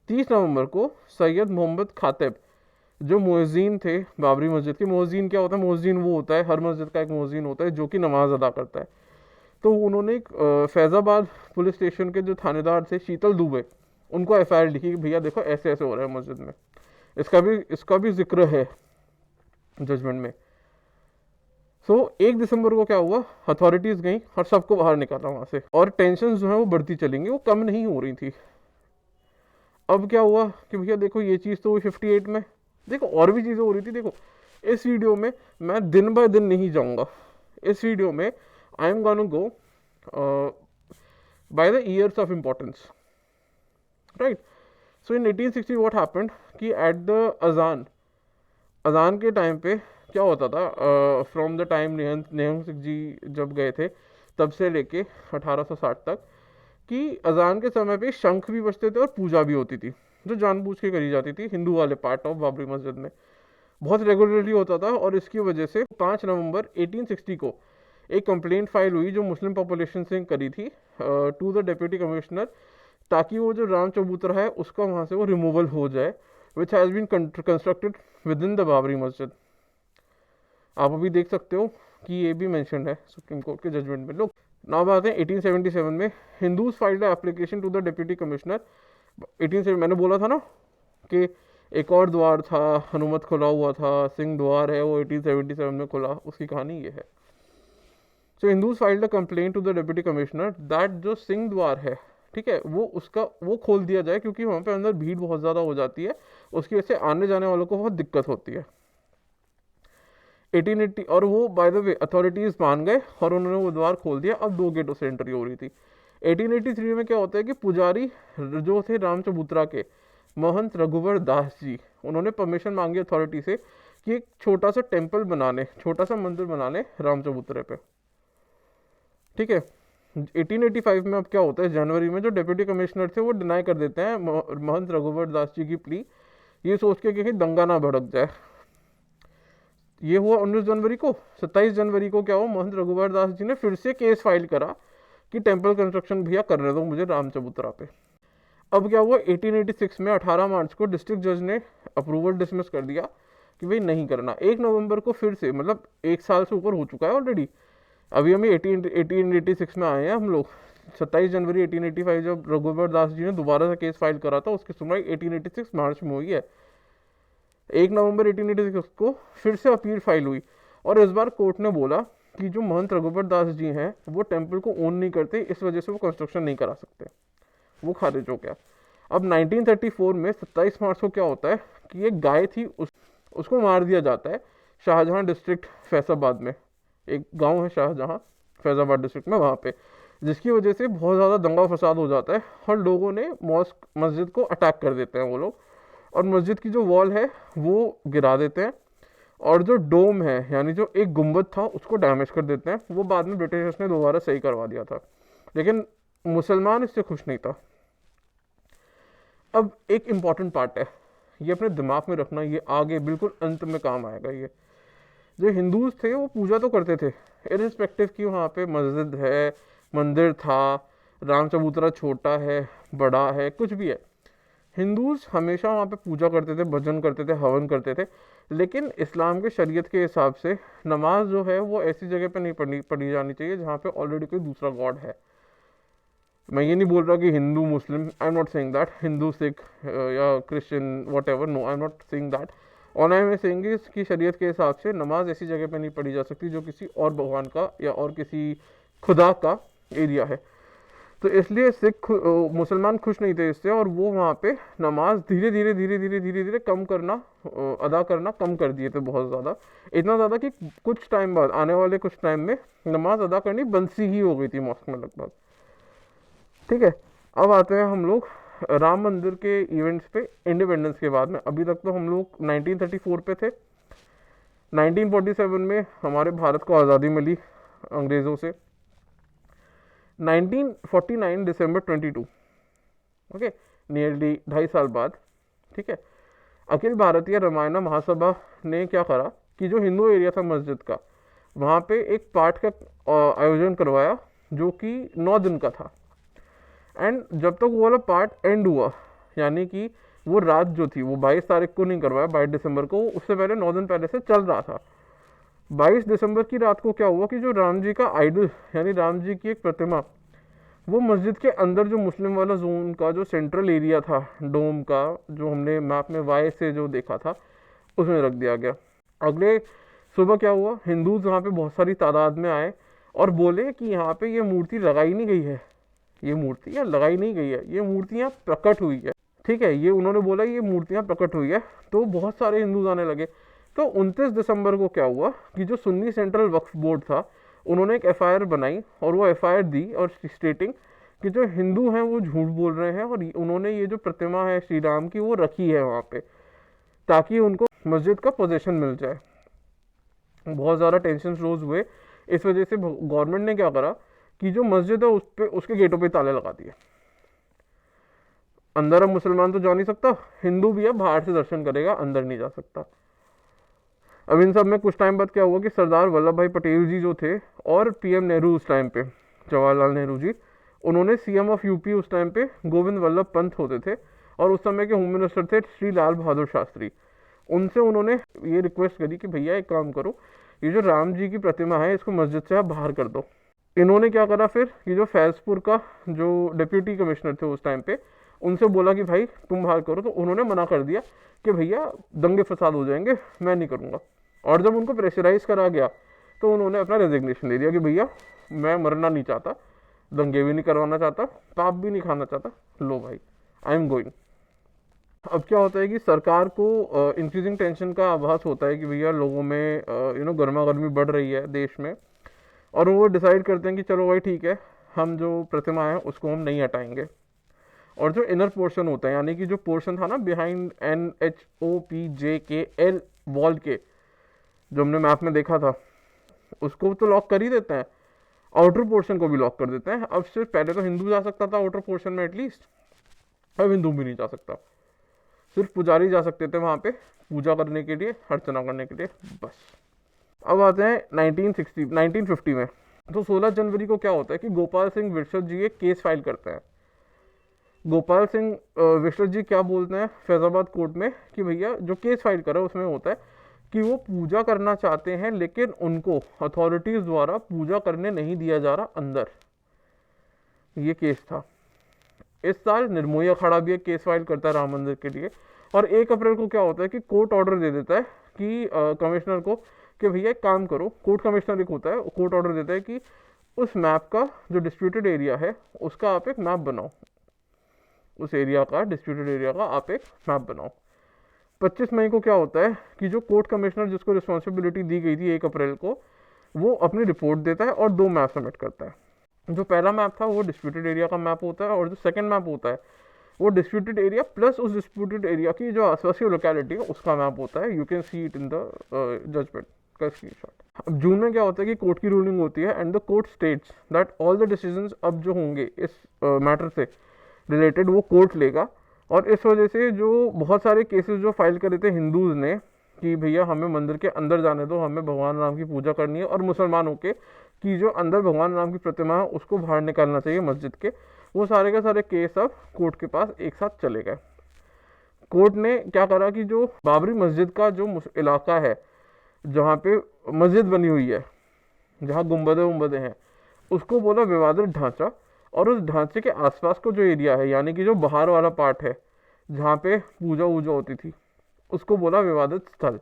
30 नवंबर को सैयद मोहम्मद खातिब जो मुअज्जिन थे बाबरी मस्जिद के, मुअज्जिन क्या होता है? मुअज्जिन वो होता है, हर मस्जिद का एक मुअज्जिन होता है जो कि नमाज अदा करता है। तो उन्होंने एक फैज़ाबाद पुलिस स्टेशन के जो थानेदार थे शीतल दुबे, उनको FIR लिखी कि भैया देखो ऐसे ऐसे हो रहा है मस्जिद में। इसका भी जिक्र है जजमेंट में। सो 1 दिसंबर को क्या हुआ, अथॉरिटीज गई और सबको बाहर निकाला वहां से, और टेंशन जो है वो बढ़ती चलेंगी, वो कम नहीं हो रही थी। अब क्या हुआ कि भैया देखो ये चीज़ तो 58 में, देखो और भी चीज़ें हो रही थी। देखो इस वीडियो में मैं दिन बाय दिन नहीं जाऊंगा, इस वीडियो में I am gonna go by the years of importance, right. So in 1860 what happened कि एट द अजान के टाइम पे क्या होता था, from the time Nihang Singh ji जब गए थे तब से लेके 1860 तक, कि अजान के समय पे शंख भी बजते थे और पूजा भी होती थी, जो जानबूझ के करी जाती थी हिंदू वाले पार्ट ऑफ बाबरी मस्जिद में, बहुत रेगुलरली होता था। और इसकी वजह से 5 नवंबर 1860 को एक कंप्लेंट फाइल हुई जो मुस्लिम पॉपुलेशन से करी थी टू द डिप्टी कमिश्नर, ताकि वो जो राम चबूतरा है उसका वहाँ से वो रिमूवल हो जाए, which has been constructed within the Babri Masjid. आप अभी देख सकते हो कि ये भी मेंशन है सुप्रीम कोर्ट के जजमेंट में। लोग नाउ बात है 1877 में Hindus filed application to the deputy commissioner. 1870 मैंने बोला था ना कि एक और द्वार था, हनुमत खुला हुआ था, सिंह द्वार है वो 1877 में खुला, उसकी कहानी ये है। So Hindus filed a complaint to the deputy commissioner that जो सिंह द्वार है, ठीक है, वो खोल दिया जाए, क्योंकि वहाँ पे अंदर भीड़ बहुत ज़्यादा हो जाती है, उसकी वजह से आने जाने वालों को बहुत दिक्कत होती है। 1880 और वो बाय द वे अथॉरिटीज़ मान गए और उन्होंने वो द्वार खोल दिया। अब 2 गेटों से एंट्री हो रही थी। 1883 में क्या होता है कि पुजारी जो थे राम चबूतरा के, महंत रघुवर दास जी, उन्होंने परमिशन मांगी अथॉरिटी से कि एक छोटा सा टेम्पल बनाने, छोटा सा मंदिर बनाने राम चबूतरे पे। ठीक है, 1885 में अब क्या होता है, जनवरी में जो डिप्टी कमिश्नर थे वो डिनाई कर देते हैं महंत रघुवर दास जी की प्ली, ये सोच के कि कहीं दंगा ना भड़क जाए। ये हुआ 19 जनवरी को। 27 जनवरी को क्या हुआ, महंत रघुवर दास जी ने फिर से केस फाइल करा कि टेम्पल कंस्ट्रक्शन भैया करने दो मुझे राम चबूतरा पे। अब क्या हुआ, 1886 में 18 मार्च को डिस्ट्रिक्ट जज ने अप्रूवल डिसमिस कर दिया कि भाई नहीं करना। 1 नवंबर को फिर से, मतलब 1 साल से ऊपर हो चुका है ऑलरेडी, अभी हम 1886 में आए हैं हम लोग। 27 जनवरी 1885 जब रघुवर दास जी ने दोबारा से केस फाइल करा था, उसकी सुनवाई 1886 मार्च में हुई है। 1 नवंबर 1886 को फिर से अपील फाइल हुई और इस बार कोर्ट ने बोला कि जो महंत रघुवर दास जी हैं वो टेम्पल को ओन नहीं करते, इस वजह से वो कंस्ट्रक्शन नहीं करा सकते, वो खारिज हो गया। अब 1934 में 27 मार्च को क्या होता है कि एक गाय थी, उसको मार दिया जाता है शाहजहां डिस्ट्रिक्ट फैजाबाद में। एक गांव है शाहजहां, फैजाबाद डिस्ट्रिक्ट में, वहाँ पे, जिसकी वजह से बहुत ज़्यादा दंगा फसाद हो जाता है और लोगों ने मस्जिद को अटैक कर देते हैं वो लोग, और मस्जिद की जो वॉल है वो गिरा देते हैं, और जो डोम है यानी जो एक गुंबद था उसको डैमेज कर देते हैं। वो बाद में ब्रिटिशर्स ने दोबारा सही करवा दिया था, लेकिन मुसलमान इससे खुश नहीं था। अब एक इम्पॉर्टेंट पार्ट है, ये अपने दिमाग में रखना, ये आगे बिल्कुल अंत में काम आएगा। ये जो हिंदूज थे वो पूजा तो करते थे, इरिस्पेक्टिव कि वहाँ पे मस्जिद है, मंदिर था, राम चबूतरा छोटा है बड़ा है कुछ भी है, हिंदूज हमेशा वहाँ पे पूजा करते थे, भजन करते थे, हवन करते थे। लेकिन इस्लाम के शरीयत के हिसाब से नमाज जो है वो ऐसी जगह पे नहीं पढ़ी जानी चाहिए जहाँ पे ऑलरेडी कोई दूसरा गॉड है। मैं ये नहीं बोल रहा कि Hindu Muslim, I am not saying that, Hindu Sikh या Christian whatever, no I am not saying that. और आई एम सेइंग कि शरीयत के हिसाब से नमाज ऐसी जगह पे नहीं पढ़ी जा सकती जो किसी और भगवान का या और किसी खुदा का एरिया है। तो इसलिए मुसलमान खुश नहीं थे इससे, और वो वहाँ पे नमाज धीरे धीरे कम करना, अदा करना कम कर दिए थे, बहुत ज़्यादा, इतना ज़्यादा कि कुछ टाइम बाद, आने वाले कुछ टाइम में नमाज अदा करनी बंद सी ही हो गई थी मॉस्क में लगभग। ठीक है, अब आते हैं हम लोग राम मंदिर के इवेंट्स पे इंडिपेंडेंस के बाद में। अभी तक तो हम लोग 1934 पे थे। 1947 में हमारे भारत को आज़ादी मिली अंग्रेज़ों से। 1949 दिसंबर 22, ओके, नियरली 2.5 साल बाद, ठीक है, अखिल भारतीय रामायण महासभा ने क्या करा कि जो हिंदू एरिया था मस्जिद का, वहाँ पे एक पाठ का आयोजन करवाया जो कि 9 दिन का था। एंड जब तक वो वाला पार्ट एंड हुआ, यानी कि वो रात जो थी वो 22 तारीख को नहीं करवाया, 22 दिसंबर को, उससे पहले 9 दिन पहले से चल रहा था। 22 दिसंबर की रात को क्या हुआ कि जो राम जी का आइडल यानी राम जी की एक प्रतिमा, वो मस्जिद के अंदर जो मुस्लिम वाला जोन का जो सेंट्रल एरिया था डोम का, जो हमने मैप में वाई से जो देखा था, उसमें रख दिया गया। अगले सुबह क्या हुआ, हिंदूज वहाँ पे बहुत सारी तादाद में आए और बोले कि यहाँ पे ये मूर्ति लगाई नहीं गई है, ये मूर्तियाँ लगाई नहीं गई है, ये मूर्तियाँ प्रकट हुई है। ठीक है, ये उन्होंने बोला ये मूर्तियाँ प्रकट हुई है, तो बहुत सारे हिंदूज आने लगे। तो 29 दिसंबर को क्या हुआ कि जो सुन्नी सेंट्रल वक्फ बोर्ड था, उन्होंने एक एफआईआर बनाई और वो एफआईआर दी और स्टेटिंग कि जो हिंदू हैं वो झूठ बोल रहे हैं और उन्होंने ये जो प्रतिमा है श्री राम की वो रखी है वहाँ पे, ताकि उनको मस्जिद का पोजीशन मिल जाए। बहुत ज़्यादा टेंशन रोज हुए। इस वजह से गवर्नमेंट ने क्या करा कि जो मस्जिद है उस पे, उसके गेटों पे ताले लगा दिए। अंदर अब मुसलमान तो जा नहीं सकता, हिंदू भी है बाहर से दर्शन करेगा, अंदर नहीं जा सकता। अब इन सब में कुछ टाइम बाद क्या हुआ कि सरदार वल्लभ भाई पटेल जी जो थे और पीएम नेहरू उस टाइम पे, जवाहरलाल नेहरू जी, उन्होंने सीएम ऑफ यूपी उस टाइम पे गोविंद वल्लभ पंत होते थे और उस समय के होम मिनिस्टर थे श्री लाल बहादुर शास्त्री। उनसे उन्होंने ये रिक्वेस्ट करी कि भैया एक काम करो, ये जो राम जी की प्रतिमा है इसको मस्जिद से आप बाहर कर दो। इन्होंने क्या करा फिर, ये जो फैजपुर का जो डिप्यूटी कमिश्नर थे उस टाइम पे, उनसे बोला कि भाई तुम बाहर करो, तो उन्होंने मना कर दिया कि भैया दंगे फसाद हो जाएंगे, मैं नहीं करूँगा। और जब उनको प्रेशराइज करा गया तो उन्होंने अपना रेजिग्नेशन दे दिया कि भैया मैं मरना नहीं चाहता, दंगे भी नहीं करवाना चाहता, पाप भी नहीं खाना चाहता, लो भाई आई एम गोइंग। अब क्या होता है कि सरकार को इंक्रीजिंग टेंशन का आभास होता है कि भैया लोगों में गर्मा गर्मी बढ़ रही है देश में, और वो डिसाइड करते हैं कि चलो भाई ठीक है, हम जो प्रतिमा है उसको हम नहीं हटाएंगे। और जो इनर पोर्शन होता है, यानी कि जो पोर्शन था ना बिहाइंड NHOPJKL वॉल के, जो हमने मैप में देखा था उसको तो लॉक कर ही देते हैं, आउटर पोर्शन को भी लॉक कर देते हैं। अब सिर्फ पहले तो हिंदू जा सकता था आउटर पोर्शन में एटलीस्ट, अब हिंदू भी नहीं जा सकता, सिर्फ पुजारी जा सकते थे वहाँ पे पूजा करने के लिए, अर्चना करने के लिए, बस। अब आते हैं 1950 में। तो 16 जनवरी को क्या होता है कि गोपाल सिंह विरसत जी एक केस फाइल करते हैं। गोपाल सिंह विरसत जी क्या बोलते हैं फैजाबाद कोर्ट में कि भैया जो केस फाइल करा उसमें होता है कि वो पूजा करना चाहते हैं लेकिन उनको अथॉरिटीज़ द्वारा पूजा करने नहीं दिया जा रहा अंदर, ये केस था। इस साल निर्मोही अखाड़ा भी एक केस फाइल करता है राम मंदिर के लिए, और 1 अप्रैल को क्या होता है कि कोर्ट ऑर्डर दे देता है कि कमिश्नर को कि भैया एक काम करो, कोर्ट कमिश्नर एक होता है, कोर्ट ऑर्डर देता है कि उस मैप का जो डिस्प्यूटेड एरिया है उसका आप एक मैप बनाओ, उस एरिया का डिस्प्यूटेड एरिया का आप एक मैप बनाओ। 25 मई को क्या होता है कि जो कोर्ट कमिश्नर जिसको रिस्पॉन्सिबिलिटी दी गई थी 1 अप्रैल को, वो अपनी रिपोर्ट देता है और 2 मैप सबमिट करता है। जो पहला मैप था वो डिस्प्यूटेड एरिया का मैप होता है, और जो सेकंड मैप होता है वो डिस्प्यूटेड एरिया प्लस उस डिस्प्यूटेड एरिया की जो आसपास की लोकेलिटी है उसका मैप होता है। You can see it in the judgement का स्क्रीनशॉट। अब जून में क्या होता है कि कोर्ट की रूलिंग होती है and the court states that all the decisions अब जो होंगे इस मैटर से रिलेटेड वो कोर्ट लेगा। और इस वजह से जो बहुत सारे केसेस जो फाइल करे थे हिंदूज़ ने कि भैया हमें मंदिर के अंदर जाने दो, हमें भगवान राम की पूजा करनी है, और मुसलमानों के कि जो अंदर भगवान राम की प्रतिमा है उसको बाहर निकालना चाहिए मस्जिद के, वो सारे के सारे केस अब कोर्ट के पास एक साथ चले गए। कोर्ट ने क्या करा कि जो बाबरी मस्जिद का जो इलाका है जहाँ पे मस्जिद बनी हुई है, जहाँ गुंबदें वुंबदें हैं, उसको बोला विवादित ढांचा, और उस ढांचे के आसपास को जो एरिया है यानी कि जो बाहर वाला पार्ट है जहाँ पे पूजा वूजा होती थी उसको बोला विवादित स्थल।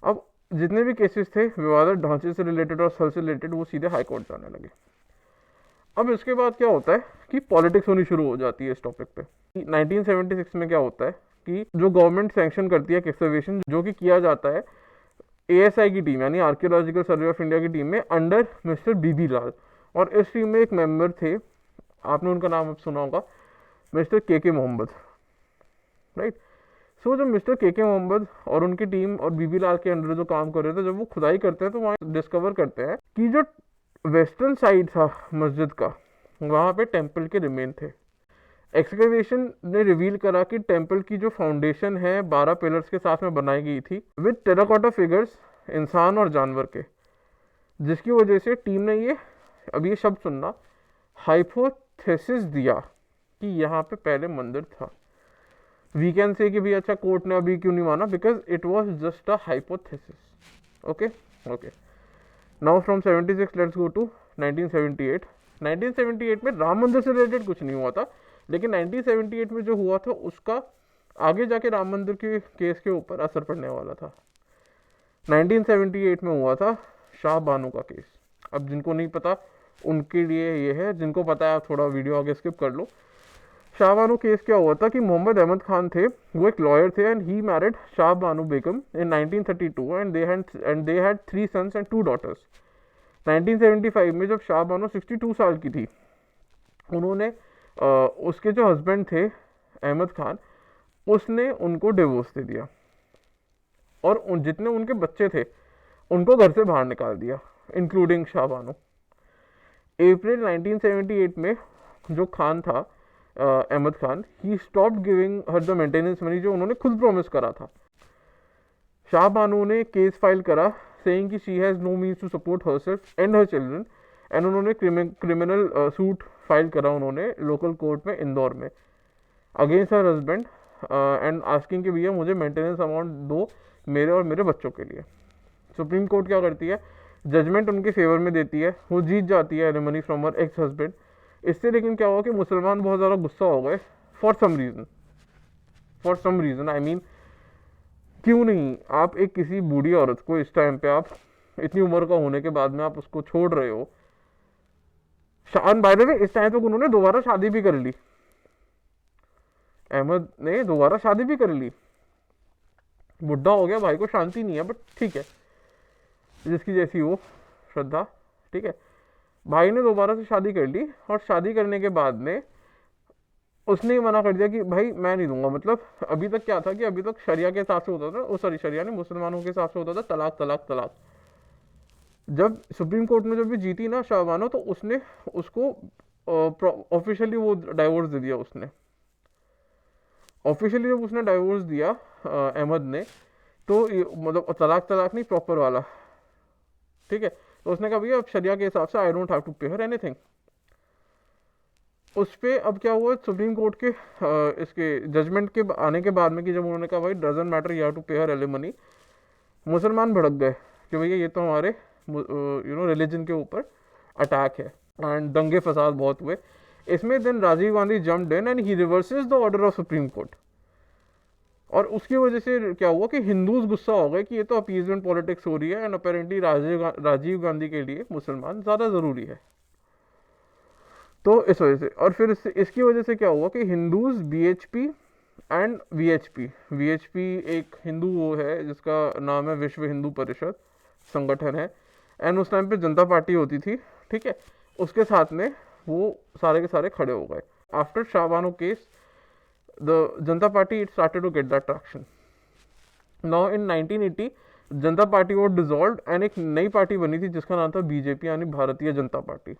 अब जितने भी केसेस थे विवादित ढांचे से रिलेटेड और स्थल से रिलेटेड वो सीधे हाई कोर्ट जाने लगे। अब इसके बाद क्या होता है कि पॉलिटिक्स होनी शुरू हो जाती है इस टॉपिक पे। 1976 में क्या होता है कि जो गवर्नमेंट सैंक्शन करती है एक्सकवेशन जो कि किया जाता है ASI की टीम यानी आर्कियोलॉजिकल सर्वे ऑफ इंडिया की टीम में अंडर मिस्टर बीबी लाल, और इस टीम में एक मेंबर थे, आपने उनका नाम अब सुना होगा, मिस्टर के मोहम्मद, राइट। सो जब मिस्टर के मोहम्मद और उनकी टीम और बीबी लाल के अंडर जो काम कर रहे थे, जब वो खुदाई करते हैं तो वहाँ डिस्कवर करते हैं कि जो वेस्टर्न साइड था मस्जिद का वहाँ पे टेम्पल के रिमेन थे। एक्सकवेशन ने रिवील करा कि टेम्पल की जो फाउंडेशन है 12 पिलर्स के साथ में बनाई गई थी विद टेराकोटा फिगर्स, इंसान और जानवर के, जिसकी वजह से टीम ने ये, अब ये शब्द सुनना, हाइपोथेसिस दिया कि यहाँ पे पहले मंदिर था। वी कैन से कि भाई अच्छा कोर्ट ने अभी क्यों नहीं माना, because it was just a hypothesis. Okay okay, now from 76 let's go to 1978। 1978 में राम मंदिर से रिलेटेड कुछ नहीं हुआ था, लेकिन 1978 में जो हुआ था उसका आगे जाके राम मंदिर के केस के ऊपर असर पड़ने वाला था। 1978 में हुआ था शाह बानो का केस। अब जिनको नहीं पता उनके लिए ये है, जिनको पता है आप थोड़ा वीडियो आगे स्किप कर लो। शाह बानो केस क्या हुआ था कि मोहम्मद अहमद खान थे, वो एक लॉयर थे, and he married Shah Bano Begum in 1932 and they had 3 sons and 2 daughters. 1975 में जब शाह बानो 62 साल की थी, उन्होंने उसके जो हस्बैंड थे अहमद खान, उसने उनको डिवोर्स दे दिया और जितने उनके बच्चे थे उनको घर से बाहर निकाल दिया, इंक्लूडिंग शाह बानो। अप्रैल 1978 में जो खान था Ahmad Khan, he stopped giving her the maintenance money जो उन्होंने खुद प्रॉमिस करा था। शाह बानो ने केस फाइल करा सेइंग कि she has no means to support herself and her children, and उन्होंने क्रिमिनल सूट फाइल करा उन्होंने लोकल कोर्ट में इंदौर में against her husband and asking कि भैया मुझे मेंटेनेंस अमाउंट दो मेरे और मेरे बच्चों के लिए। सुप्रीम कोर्ट क्या करती है, जजमेंट उनके फेवर में देती है, वो जीत जाती है alimony from her ex husband. इससे लेकिन क्या हुआ कि मुसलमान बहुत ज़्यादा गुस्सा हो गए for some reason I mean, क्यों नहीं आप एक किसी बूढ़ी औरत को इस टाइम पे आप इतनी उम्र का होने के बाद में आप उसको छोड़ रहे हो। शान बाय द वे इस टाइम तक उन्होंने दोबारा शादी भी कर ली, अहमद ने दोबारा शादी भी कर ली, बुढ़ा हो गया, भाई को शांति नहीं है, बट ठीक है, जिसकी जैसी वो श्रद्धा, ठीक है। भाई ने दोबारा से शादी कर ली और शादी करने के बाद में उसने ही मना कर दिया कि भाई मैं नहीं दूंगा। मतलब अभी तक क्या था कि अभी तक शरिया के हिसाब से होता था, ओ सॉरी शरिया नहीं, मुसलमानों के हिसाब से होता था तलाक तलाक तलाक। जब सुप्रीम कोर्ट में जब भी जीती ना शाहबानो, तो उसने उसको ऑफिशियली वो डाइवोर्स दे दिया उसने। ऑफिशियली जब उसने डाइवोर्स दिया अहमद ने, तो मतलब तलाक तलाक नहीं, प्रॉपर वाला, ठीक है। तो उसने कहा भैया अब शरिया के हिसाब से I don't have to pay her anything. उस पर अब क्या हुआ सुप्रीम कोर्ट के इसके जजमेंट के आने के बाद में कि जब उन्होंने कहा भाई doesn't matter you have to pay her alimony, मुसलमान भड़क गए कि भैया ये तो हमारे रिलीजन के ऊपर अटैक है, एंड दंगे फसाद बहुत हुए इसमें। Then Rajiv Gandhi jumped in and he reverses the order of supreme court. और उसकी वजह से क्या हुआ कि हिंदूज गुस्सा हो गए कि ये तो अपीजमेंट पॉलिटिक्स हो रही है, एंड अपेरेंटली राजीव गांधी के लिए मुसलमान ज़्यादा ज़रूरी है। तो इस वजह से, और फिर इसकी वजह से क्या हुआ कि Hindus BHP and VHP, VHP एक हिंदू वो है जिसका नाम है विश्व हिंदू परिषद संगठन है, एंड उस टाइम पे जनता पार्टी होती थी, ठीक है, उसके साथ में वो सारे के सारे खड़े हो गए। After Shahbano case the Janata Party it started to get that traction. Now in 1980 Janata party वो डिसॉल्व एंड एक नई पार्टी बनी थी जिसका नाम था बीजेपी यानी भारतीय जनता पार्टी।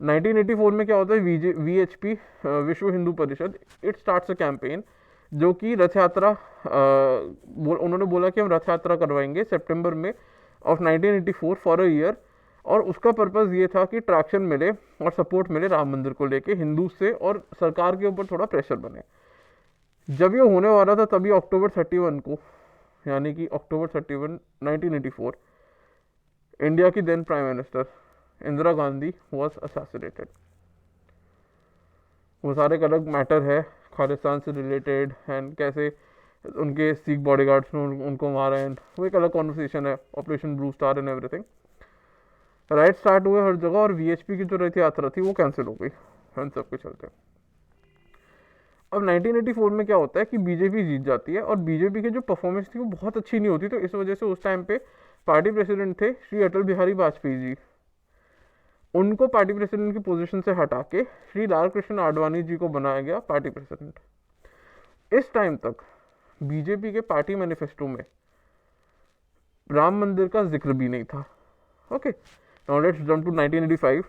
1984 में क्या होता है, वीएचपी विश्व Hindu Parishad it starts a campaign जो कि रथ यात्रा, उन्होंने बोला कि हम रथ यात्रा करवाएंगे सितंबर में ऑफ 1984 फॉर अ ईयर, और उसका पर्पज़ ये था कि ट्रैक्शन मिले और सपोर्ट मिले राम मंदिर को लेके हिंदू से, और सरकार के ऊपर थोड़ा प्रेशर बने। जब ये होने वाला था तभी अक्टूबर 31 को, यानी कि अक्टूबर 31 1984, इंडिया की then prime minister Indira Gandhi was assassinated. वो सारे एक अलग मैटर है खालिस्तान से रिलेटेड, एंड कैसे उनके सिख बॉडीगार्ड्स ने उनको मारा, एंड वो एक अलग कॉन्वर्सेशन है, operation blue star and everything. Right start हुए हर जगह, और वीएचपी की जो रथ यात्रा थी वो कैंसिल हो गई इन सब के चलते। अब 1984 में क्या होता है कि बीजेपी जीत जाती है, और बीजेपी की जो परफॉर्मेंस थी वो बहुत अच्छी नहीं होती, तो इस वजह से उस टाइम पे पार्टी प्रेसिडेंट थे श्री अटल बिहारी वाजपेयी जी, उनको पार्टी प्रेसिडेंट की पोजीशन से हटा के श्री लाल कृष्ण आडवाणी जी को बनाया गया पार्टी प्रेसिडेंट। इस टाइम तक बीजेपी के पार्टी मैनिफेस्टो में राम मंदिर का जिक्र भी नहीं था। Okay, now let's jump to 1985।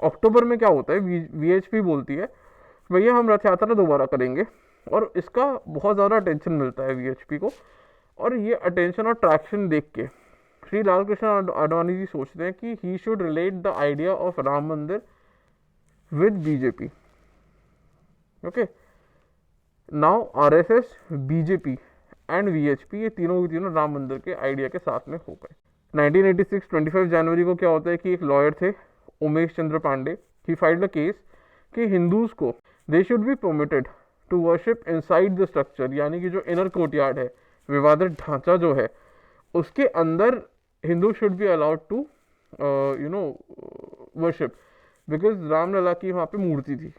अक्टूबर में क्या होता है, वीएचपी बोलती है भैया हम रथ यात्रा दोबारा करेंगे, और इसका बहुत ज़्यादा अटेंशन मिलता है वीएचपी को, और ये अटेंशन और ट्रैक्शन देख के श्री लाल कृष्ण आडवाणी जी सोचते हैं कि he should relate the idea of Ram Mandir with BJP. Okay, now RSS, BJP and VHP ये तीनों के तीनों राम मंदिर के आइडिया के साथ में हो गए। 1986 25 जनवरी को क्या होता है कि एक लॉयर थे Umesh Chandra Pande, he filed a case कि हिंदूज को they should be permitted to worship inside the structure, यानी कि जो इनर कोर्टयार्ड है, विवादित ढांचा जो है, उसके अंदर Hindu should be allowed to worship, because Ramlalla की वहाँ पे मूर्ति थी।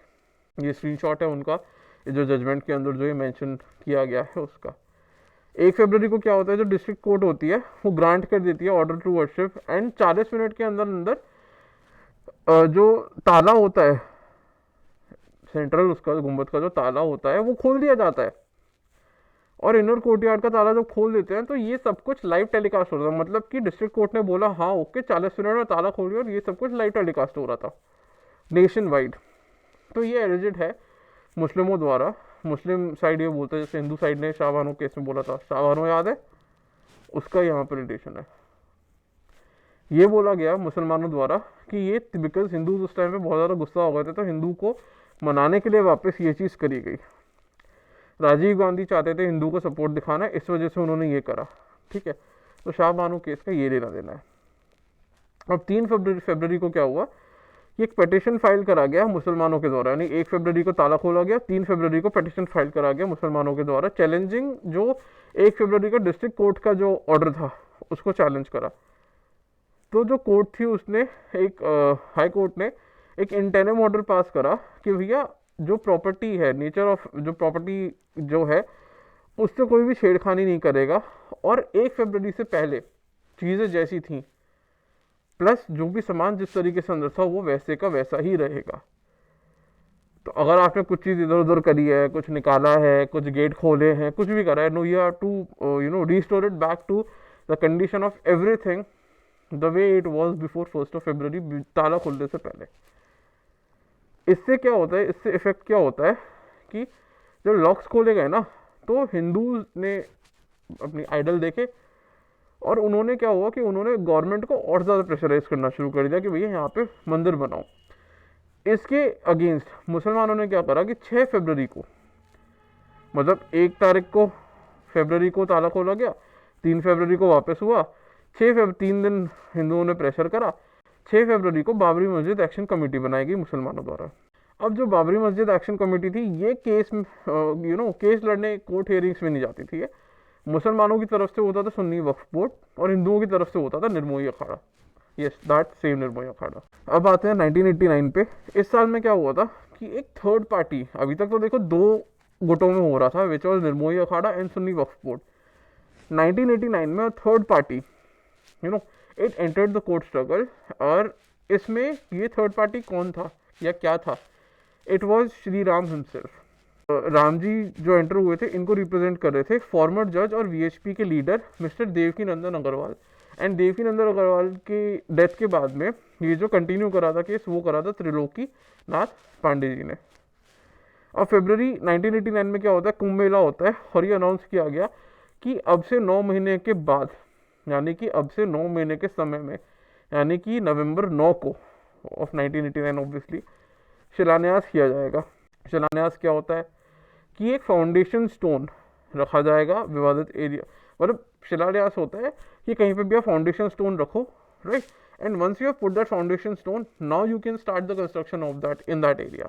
ये स्क्रीनशॉट है उनका, जो जजमेंट के अंदर जो ये मेंशन किया गया है उसका। 1 फरवरी को क्या होता है, जो डिस्ट्रिक्ट कोर्ट होती है वो ग्रांट कर देती है order to worship, and 40 minute के अंदर अंदर जो ताला होता है सेंट्रल, उसका गुंबद का जो ताला होता है वो खोल दिया जाता है, और इनर कोर्टयार्ड का ताला जब खोल देते हैं तो ये सब कुछ लाइव टेलीकास्ट हो रहा था। मतलब कि डिस्ट्रिक्ट कोर्ट ने बोला हाँ ओके 40 मिनट में ताला खोल दिया, और ये सब कुछ लाइव टेलीकास्ट हो रहा था नेशन वाइड। तो ये एलिजिड है मुस्लिमों द्वारा, मुस्लिम साइड ये बोलता है, जैसे हिंदू साइड ने शाहबानो केस में बोला था, शाहबानो याद है, उसका यहाँ पर रिलेशन है। ये बोला गया मुसलमानों द्वारा कि ये बिकॉज हिंदू उस टाइम पे बहुत ज़्यादा गुस्सा हो गए थे, तो हिंदू को मनाने के लिए वापस ये चीज़ करी गई। राजीव गांधी चाहते थे हिंदू को सपोर्ट दिखाना, इस वजह से उन्होंने ये करा, ठीक है। तो शाहबानो केस का ये लेना देना है। अब 3 फरवरी को क्या हुआ, ये एक पिटीशन फाइल करा गया मुसलमानों के द्वारा, यानी 1 फरवरी को ताला खोला गया, 3 फरवरी को पिटीशन फाइल करा गया मुसलमानों के द्वारा, चैलेंजिंग जो 1 फरवरी का डिस्ट्रिक्ट कोर्ट का जो ऑर्डर था उसको चैलेंज करा। तो जो कोर्ट थी उसने एक हाई कोर्ट ने एक इंटेरिम ऑर्डर पास करा कि भैया जो प्रॉपर्टी है, नेचर ऑफ जो प्रॉपर्टी जो है उससे कोई भी छेड़खानी नहीं करेगा, और 1 फरवरी से पहले चीज़ें जैसी थी प्लस जो भी सामान जिस तरीके से अंदर था वो वैसे का वैसा ही रहेगा। तो अगर आपने कुछ चीज़ इधर उधर करी है, कुछ निकाला है, कुछ गेट खोले हैं, कुछ भी करा है, no you have to restore it back to the condition of everything the way it was before 1 February, ताला खुलने से पहले। इससे क्या होता है, इससे इफेक्ट क्या होता है कि जब लॉक्स खोले गए ना, तो हिंदूज ने अपनी आइडल देखे और उन्होंने क्या हुआ कि उन्होंने गवर्नमेंट को और ज़्यादा प्रेशराइज करना शुरू कर दिया कि भैया यहाँ पे मंदिर बनाओ। इसके अगेंस्ट मुसलमानों ने क्या करा कि 6 फरवरी को, मतलब 1 तारीख को फरवरी को ताला खोला गया, 3 फरवरी को वापस हुआ, 3 दिन हिंदुओं ने प्रेशर करा, 6 फरवरी को बाबरी मस्जिद एक्शन कमेटी बनाई गई मुसलमानों द्वारा। अब जो बाबरी मस्जिद एक्शन कमेटी थी, ये केस केस लड़ने कोर्ट हियरिंग्स में नहीं जाती थी। ये मुसलमानों की तरफ से होता था सुन्नी वक्फ बोर्ड और हिंदुओं की तरफ से होता था Nirmohi Akhara. Yes, that same Nirmohi Akhara. अब आते हैं 1989 पे। इस साल में क्या हुआ था कि एक थर्ड पार्टी, अभी तक तो देखो 2 गुटों में हो रहा था, which was Nirmohi Akhara and Sunni Waqf board. 1989 में third party it entered the court struggle. और इसमें ये थर्ड पार्टी कौन था या क्या था? It was Shri Ram himself. Ram ji जो एंटर हुए थे, इनको रिप्रेजेंट कर रहे थे फॉर्मर जज और वीएचपी के leader mister Devki Nandan Agarwal. And Devki Nandan Agarwal की डेथ के बाद में ये जो कंटिन्यू करा था केस, वो करा था त्रिलोकी नाथ पांडे जी ने। अब फरवरी 1989 में क्या होता है, कुंभ मेला होता है और ये अनाउंस किया गया कि अब से 9 महीने के बाद, यानी कि अब से 9 महीने के समय में, यानी कि नवंबर 9 को ऑफ 1989 ऑब्वियसली शिलान्यास किया जाएगा। शिलान्यास क्या होता है कि एक फाउंडेशन स्टोन रखा जाएगा विवादित एरिया, मतलब शिलान्यास होता है कि कहीं पे भी आप फाउंडेशन स्टोन रखो, right, and once you have put that foundation stone, now you can start the construction of that in that area.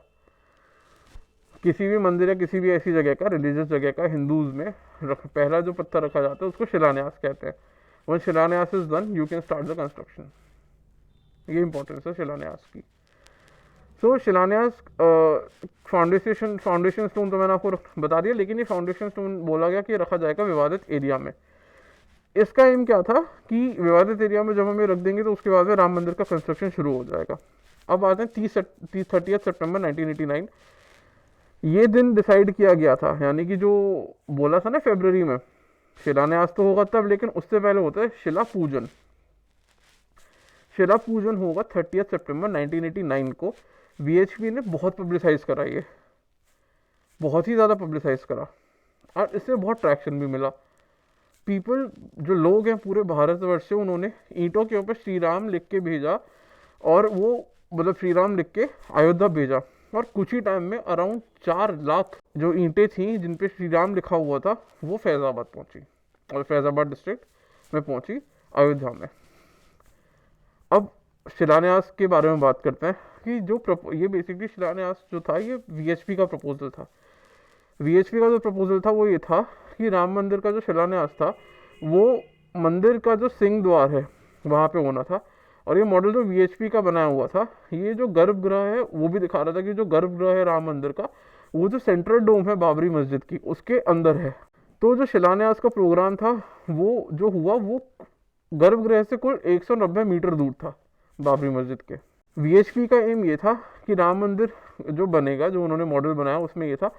किसी भी मंदिर या किसी भी ऐसी जगह का, रिलीजियस जगह का हिंदूज में पहला जो पत्थर रखा जाता है उसको शिलान्यास कहते हैं। वन शिलान्यास is done, you can start the construction. ये इंपॉर्टेंस है शिलान्यास की। तो शिलान्यास फाउंडेशन स्टोन तो मैंने आपको बता दिया, लेकिन ये फाउंडेशन स्टोन बोला गया कि रखा जाएगा विवादित एरिया में। इसका एम क्या था कि विवादित एरिया में जब हम ये रख देंगे तो उसके बाद में राम मंदिर का कंस्ट्रक्शन शुरू हो जाएगा। अब आते हैं 30 सितंबर 1989। ये दिन डिसाइड किया गया था, यानी कि जो बोला था ना फरवरी में शिलान्यास तो होगा तब, लेकिन उससे पहले होता है शिला पूजन। शिला पूजन होगा 30 सितंबर 1989 को। वीएचपी ने बहुत पब्लिसाइज करा, ये बहुत ही ज़्यादा पब्लिसाइज करा और इससे बहुत ट्रैक्शन भी मिला। पीपल, जो लोग हैं पूरे भारतवर्ष से, उन्होंने ईंटों के ऊपर श्री राम लिख के भेजा और वो मतलब श्री राम लिख के अयोध्या भेजा। और कुछ ही टाइम में अराउंड 4 लाख जो ईंटें थी जिन पे श्री राम लिखा हुआ था, वो फैज़ाबाद पहुंची और फैज़ाबाद डिस्ट्रिक्ट में पहुंची अयोध्या में। अब शिलान्यास के बारे में बात करते हैं कि जो ये बेसिकली शिलान्यास जो था, ये वीएचपी का प्रपोजल था। वीएचपी का जो प्रपोजल था वो ये था कि राम मंदिर का जो शिलान्यास था वो मंदिर का जो सिंह द्वार है वहाँ पे होना था। और ये मॉडल जो वीएचपी का बनाया हुआ था, ये जो गर्भगृह है वो भी दिखा रहा था कि जो गर्भगृह है राम मंदिर का, वो जो सेंट्रल डोम है बाबरी मस्जिद की, उसके अंदर है। तो जो शिलान्यास का प्रोग्राम था वो जो हुआ, वो गर्भगृह से कुल 190 मीटर दूर था बाबरी मस्जिद के। वीएचपी का एम ये था कि राम मंदिर जो बनेगा, जो उन्होंने मॉडल बनाया, उसमें ये था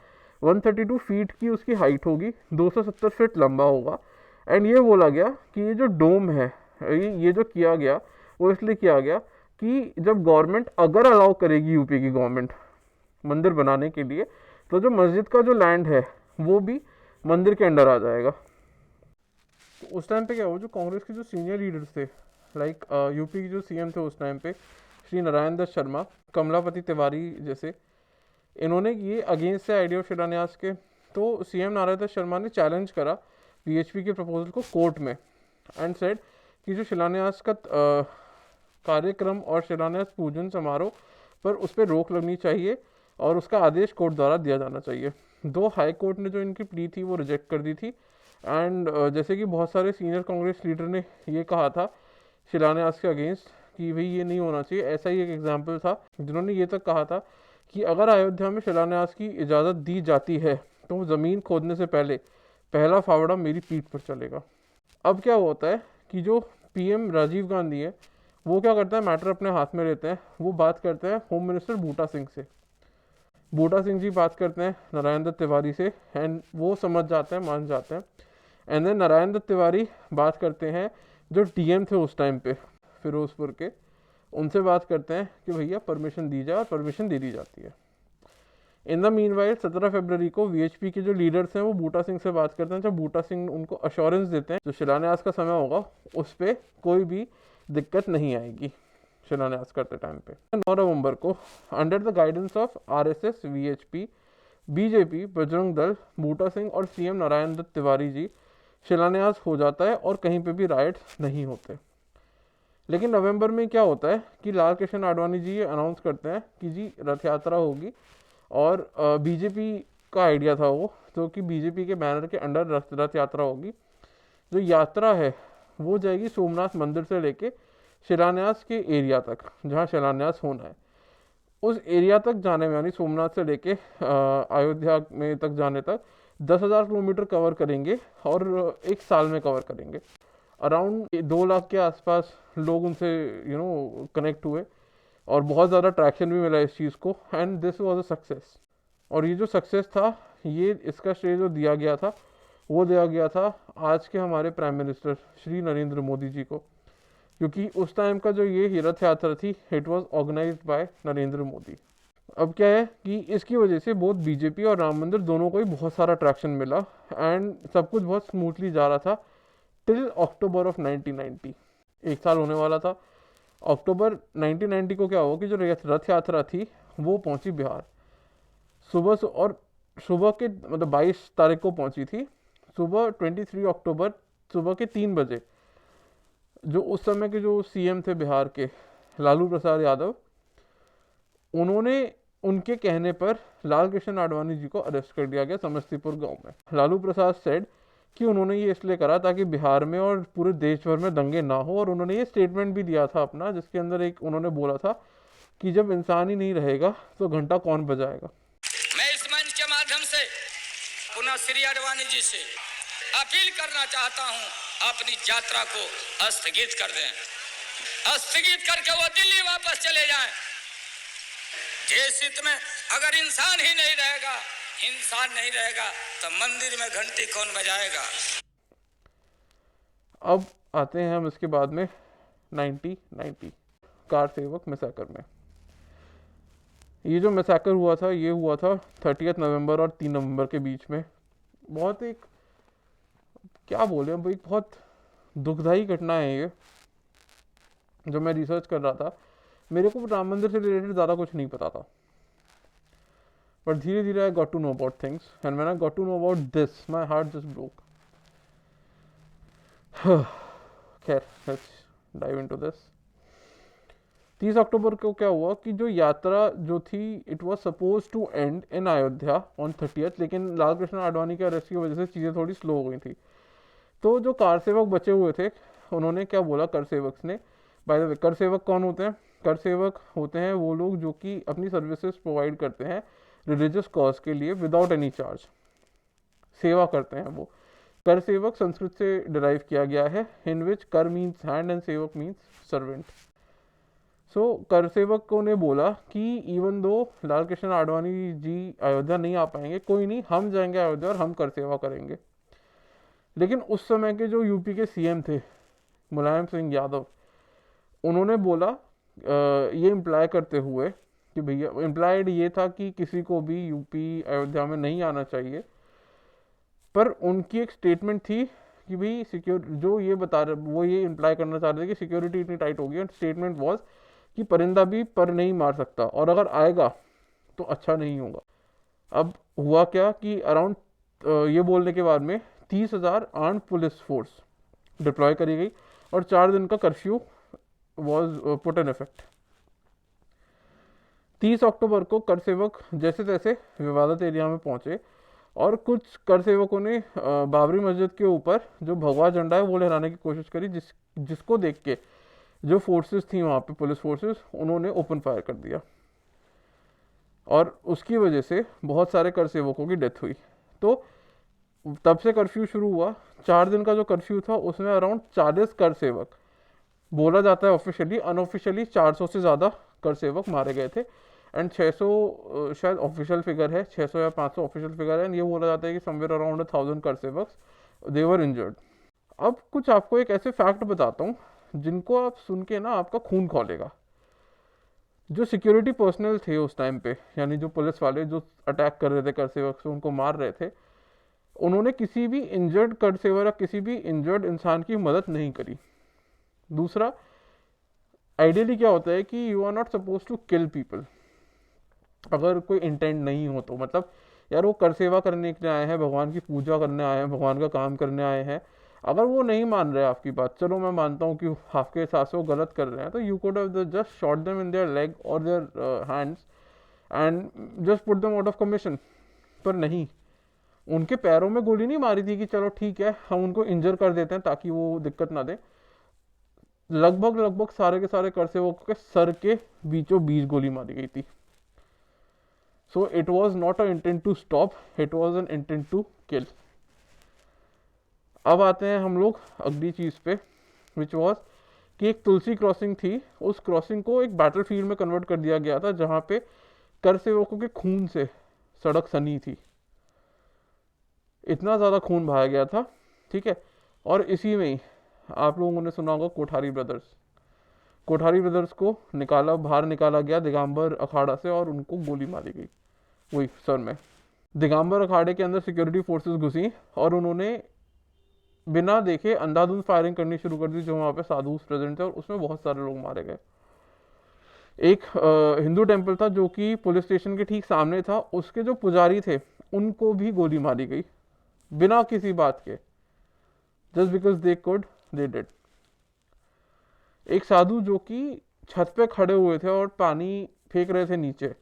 132 फीट की उसकी हाइट होगी, 270 फीट लंबा होगा। एंड ये बोला गया कि ये जो डोम है, ये जो किया गया वो इसलिए किया गया कि जब गवर्नमेंट अगर अलाउ करेगी, यूपी की गवर्नमेंट मंदिर बनाने के लिए, तो जो मस्जिद का जो लैंड है वो भी मंदिर के अंडर आ जाएगा। तो उस टाइम पे क्या हुआ, जो कांग्रेस के जो सीनियर लीडर्स थे, लाइक यूपी के जो सीएम थे उस टाइम पे, श्री नारायण दत्त शर्मा, कमलापति तिवारी जैसे, इन्होंने ये अगेंस्ट से आइडिया ऑफ शिलान्यास के। तो सीएम नारायण दत्त शर्मा ने चैलेंज करा वीएचपी के प्रपोजल को कोर्ट में एंड सेड कि जो शिलान्यास का कार्यक्रम और शिलान्यास पूजन समारोह पर उस पर रोक लगनी चाहिए और उसका आदेश कोर्ट द्वारा दिया जाना चाहिए। दो हाई कोर्ट ने जो इनकी प्ली थी वो रिजेक्ट कर दी थी। एंड जैसे कि बहुत सारे सीनियर कांग्रेस लीडर ने ये कहा था शिलान्यास के अगेंस्ट कि भाई ये नहीं होना चाहिए। ऐसा ही एक एग्जाम्पल था जिन्होंने ये तक कहा था कि अगर अयोध्या में शिलान्यास की इजाज़त दी जाती है तो ज़मीन खोदने से पहले पहला फावड़ा मेरी पीठ पर चलेगा। अब क्या होता है कि जो पीएम राजीव गांधी है वो क्या करता है, मैटर अपने हाथ में लेते हैं। वो बात करते हैं होम मिनिस्टर बूटा सिंह से। बूटा सिंह जी बात करते हैं नारायण दत्त तिवारी से एंड वो समझ जाते हैं, मान जाते हैं। एंड देन नारायण दत्त तिवारी बात करते हैं जो डीएम थे उस टाइम पे फिरोजपुर के, उनसे बात करते हैं कि भैया परमिशन दी जाए, और परमिशन दे दी जाती है। इन द मीनवाइल 17 फरवरी को वीएचपी के जो लीडर्स हैं वो बूटा सिंह से बात करते हैं, जब बूटा सिंह उनको अश्योरेंस देते हैं जो शिलान्यास का समय होगा उस पर कोई भी दिक्कत नहीं आएगी शिलान्यास करते टाइम पे। 9 नवंबर को under the guidance of RSS, VHP, BJP, Bajrang Dal, बूटा सिंह और सीएम नारायण दत्त तिवारी जी शिलान्यास हो जाता है और कहीं पे भी राइट नहीं होते। लेकिन नवंबर में क्या होता है कि लाल कृष्ण आडवाणी जी ये अनाउंस करते हैं कि जी रथ यात्रा होगी, और बीजेपी का आइडिया था वो, जो कि बीजेपी के बैनर के अंडर रथ यात्रा होगी। जो यात्रा है वो जाएगी सोमनाथ मंदिर से लेके शिलान्यास के एरिया तक जहाँ शिलान्यास होना है, उस एरिया तक जाने में, यानी सोमनाथ से लेके अयोध्या में तक जाने तक 10,000 किलोमीटर कवर करेंगे और एक साल में कवर करेंगे। अराउंड 2 लाख के आसपास लोग उनसे कनेक्ट हुए और बहुत ज़्यादा ट्रैक्शन भी मिला इस चीज़ को, and this was a success. और ये जो सक्सेस था, ये इसका श्रेय जो दिया गया था वो दिया गया था आज के हमारे प्राइम मिनिस्टर श्री नरेंद्र मोदी जी को, क्योंकि उस टाइम का जो ये रथ यात्रा थी it was organised by Narendra Modi. अब क्या है कि इसकी वजह से बोथ बीजेपी और राम मंदिर दोनों को ही बहुत सारा ट्रैक्शन मिला एंड सब कुछ बहुत स्मूथली जा रहा था टिल अक्टूबर ऑफ 1990। एक साल होने वाला था। अक्टूबर 1990 को क्या हुआ कि जो रथ यात्रा थी वो पहुंची बिहार सुबह के मतलब 22 तारीख को पहुंची थी। सुबह 23 अक्टूबर सुबह के 3 बजे जो उस समय के जो सीएम थे बिहार के लालू प्रसाद यादव, उन्होंने उनके कहने पर लाल कृष्ण आडवाणी जी को अरेस्ट कर दिया गया समस्तीपुर गांव में। लालू प्रसाद सेड कि उन्होंने ये इसलिए करा ताकि बिहार में और पूरे देश भर में दंगे ना हो, और उन्होंने ये स्टेटमेंट भी दिया था अपना, जिसके अंदर एक उन्होंने बोला था कि जब इंसान ही नहीं रहेगा तो घंटा कौन बजाएगा। मैं इस मंच के माध्यम से पुनः श्री आडवाणी जी से अपील करना चाहता हूं, अपनी यात्रा को स्थगित कर दें, स्थगित करके वो दिल्ली वापस चले जाएं। देश हित में अगर इंसान ही नहीं रहेगा, इंसान नहीं रहेगा तो मंदिर में घंटी कौन बजाएगा। अब आते हैं हम इसके बाद में 1990 कार सेवक मैसेकर में। ये जो मैसेकर हुआ था ये हुआ था 30 नवंबर और 3 नवंबर के बीच में। बहुत एक क्या बोले भाई, बहुत दुखदाई घटना है ये। जो मैं रिसर्च कर रहा था, मेरे को राम मंदिर से रिलेटेड ज़्यादा कुछ नहीं पता था, बट धीरे धीरे I got to know about things, and when I got to know about this my heart just broke. खैर, लेट्स डाइव इनटू दिस। 30 अक्टूबर को क्या हुआ कि जो यात्रा जो थी it was suppose to end in Ayodhya on 30th, लेकिन लाल कृष्ण आडवाणी के अरेस्ट की वजह से चीज़ें थोड़ी स्लो हो गई थी। तो जो कार सेवक बचे हुए थे उन्होंने क्या बोला कर सेवक ने, बाय द वे कर सेवक कौन होते हैं? कर सेवक होते हैं वो लोग जो कि अपनी सर्विसेज प्रोवाइड करते हैं रिलीजियस कॉज के लिए विदाउट एनी चार्ज, सेवा करते हैं वो। कर सेवक संस्कृत से डिराइव किया गया है, इन विच कर मीन्स हैंड एंड सेवक मीन्स सर्वेंट। सो कर सेवकों ने बोला कि इवन दो लाल कृष्ण आडवाणी जी अयोध्या नहीं आ पाएंगे, कोई नहीं, हम जाएंगे अयोध्या और हम कर सेवा करेंगे। लेकिन उस समय के जो यूपी के सीएम थे मुलायम सिंह यादव, उन्होंने बोला ये इम्प्लाई करते हुए कि भैया, इम्प्लाइड ये था कि किसी को भी यूपी अयोध्या में नहीं आना चाहिए, पर उनकी एक स्टेटमेंट थी कि भाई जो ये बता रहे वो ये इम्प्लाई करना चाह रहे थे कि सिक्योरिटी इतनी टाइट होगी, और स्टेटमेंट वॉज कि परिंदा भी पर नहीं मार सकता, और अगर आएगा तो अच्छा नहीं होगा। अब हुआ क्या कि अराउंड ये बोलने के बाद में 30,000 आर्म्ड पुलिस फोर्स डिप्लॉय करी गई और 4 दिन का curfew was put in effect. 30 अक्टूबर को कर सेवक जैसे तैसे विवादित एरिया में पहुंचे और कुछ कर सेवकों ने बाबरी मस्जिद के ऊपर जो भगवा झंडा है वो लहराने की कोशिश करी, जिसको देख के जो फोर्सेस थी वहाँ पे पुलिस फोर्सेस, उन्होंने ओपन फायर कर दिया और उसकी वजह से बहुत सारे कर सेवकों की डेथ हुई। तो तब से कर्फ्यू शुरू हुआ। 4 दिन का जो कर्फ्यू था उसमें अराउंड 40 कर सेवक, बोला जाता है ऑफिशियली, अनऑफिशियली 400 से ज़्यादा कर सेवक मारे गए थे। एंड 600 शायद ऑफिशियल फिगर है, 600 या 500 ऑफिशियल फिगर है, एंड ये बोला जाता है कि समवेयर अराउंड 1000 कर सेवक्स दे वर इंजर्ड। अब कुछ आपको एक ऐसे फैक्ट बताता हूँ जिनको आप सुन के ना आपका खून खौलेगा। जो सिक्योरिटी पर्सनल थे उस टाइम पे, यानी जो पुलिस वाले जो अटैक कर रहे थे कर सेवक से, उनको मार रहे थे, उन्होंने किसी भी इंजर्ड कर सेवर या किसी भी इंजर्ड इंसान की मदद नहीं करी। दूसरा, आइडियली क्या होता है कि you are not suppose to kill people अगर कोई इंटेंट नहीं हो तो। मतलब यार वो कर सेवा करने के लिए आए हैं, भगवान की पूजा करने आए हैं, भगवान का काम करने आए हैं, अगर वो नहीं मान रहे आपकी बात, चलो मैं मानता हूँ कि आपके हिसाब से वो गलत कर रहे हैं, तो you could have just shot them in their leg और their hands and just put them out of commission. पर नहीं, उनके पैरों में गोली नहीं मारी थी कि चलो ठीक है हम उनको इंजर कर देते हैं ताकि वो दिक्कत ना दे। लगभग लगभग सारे के सारे कर सेवकों के सर के बीचों बीच गोली मारी गई थी। So it was not a intent to stop, it was an intent to kill. अब आते हैं हम लोग अगली चीज़ पे, विच वॉज कि एक तुलसी क्रॉसिंग थी, उस क्रॉसिंग को एक बैटल फील्ड में कन्वर्ट कर दिया गया था जहाँ पे कर सेवकों के खून से सड़क सनी थी, इतना ज़्यादा खून बहाया गया था। ठीक है, और इसी में ही आप लोगों ने सुना होगा कोठारी ब्रदर्स। कोठारी ब्रदर्स को बाहर निकाला गया दिगंबर अखाड़ा से और उनको गोली मारी गई वही सर में। दिगंबर अखाड़े के अंदर सिक्योरिटी फोर्सेस घुसी और उन्होंने बिना देखे अंधाधुंध फायरिंग करनी शुरू कर दी जो वहाँ पे साधु प्रेजेंट थे, और उसमें बहुत सारे लोग मारे गए। एक हिंदू टेम्पल था जो कि पुलिस स्टेशन के ठीक सामने था, उसके जो पुजारी थे उनको भी गोली मारी गई बिना किसी बात के, just because they could they did. एक साधु जो कि छत पे खड़े हुए थे और पानी फेंक रहे थे नीचे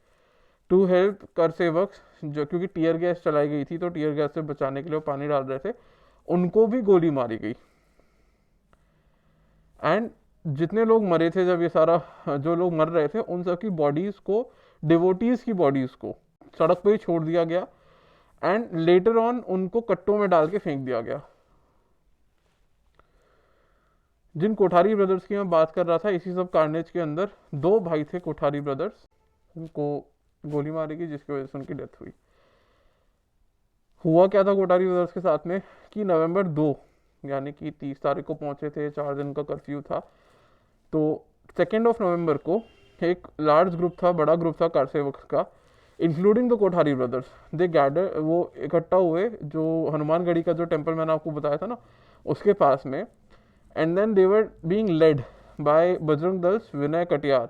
टू हेल्प कर सेवक, जो क्योंकि टीयर गैस चलाई गई थी तो टीयर गैस से बचाने के लिए वो पानी डाल रहे थे, उनको भी गोली मारी गई। एंड जितने लोग मरे थे, जब ये सारा जो लोग मर रहे थे उन सब की बॉडीज को, डिवोटीज की बॉडीज को सड़क पे ही छोड़ दिया गया एंड लेटर ऑन उनको कट्टों में डाल के फेंक दिया गया। जिन कोठारी ब्रदर्स की मैं बात कर रहा था, इसी सब कार्नेज के अंदर दो भाई थे कोठारी ब्रदर्स, उनको गोली मारी गई जिसकी वजह से उनकी डेथ हुई। हुआ क्या था कोठारी ब्रदर्स के साथ में कि नवंबर 2 यानी कि 30 तारीख को पहुंचे थे, 4 दिन का कर्फ्यू था, तो 2 नवंबर को एक लार्ज ग्रुप था, बड़ा ग्रुप था कार सेवक का, including the Kothari brothers. They gather, वो इकट्ठा हुए जो हनुमानगढ़ी का जो टेम्पल मैंने आपको बताया था ना उसके पास में, and then they were being led by Bajrang Dal's Vinay Katiyar,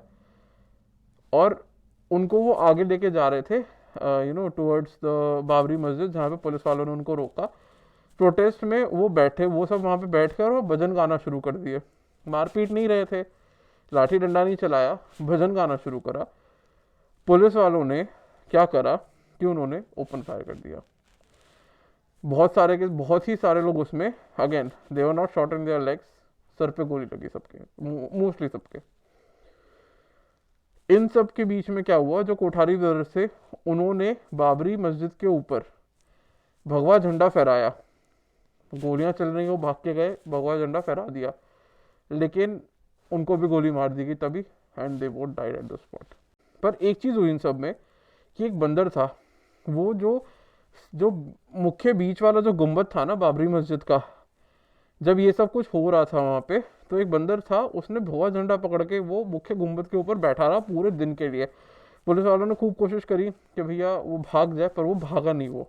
और उनको वो आगे लेके जा रहे थे टुवर्ड्स द बाबरी मस्जिद, जहाँ पे पुलिस वालों ने उनको रोका। प्रोटेस्ट में वो बैठे, वो सब वहाँ पे बैठ कर वो भजन गाना शुरू कर दिए। मारपीट नहीं रहे थे, लाठी डंडा नहीं चलाया, भजन गाना शुरू करा। पुलिस वालों ने क्या करा कि उन्होंने ओपन फायर कर दिया। बहुत ही सारे लोग उसमें, again they were not shot in their legs, sir पे गोली लगी सबके, मोस्टली सबके। इन सब के बीच में क्या हुआ, जो कोठारी ब्रदर्स से उन्होंने बाबरी मस्जिद के ऊपर भगवा झंडा फहराया। गोलियां चल रही, वो भाग के गए, भगवा झंडा फहरा दिया, लेकिन उनको भी गोली मार दी गई तभी, and they both died at the spot. पर एक चीज़ हुई इन सब में कि एक बंदर था, वो जो मुख्य बीच वाला जो गुंबद था ना बाबरी मस्जिद का, जब ये सब कुछ हो रहा था वहाँ पे, तो एक बंदर था, उसने भगवा झंडा पकड़ के वो मुख्य गुंबद के ऊपर बैठा रहा पूरे दिन के लिए। पुलिस वालों ने खूब कोशिश करी कि भैया वो भाग जाए, पर वो भागा नहीं। वो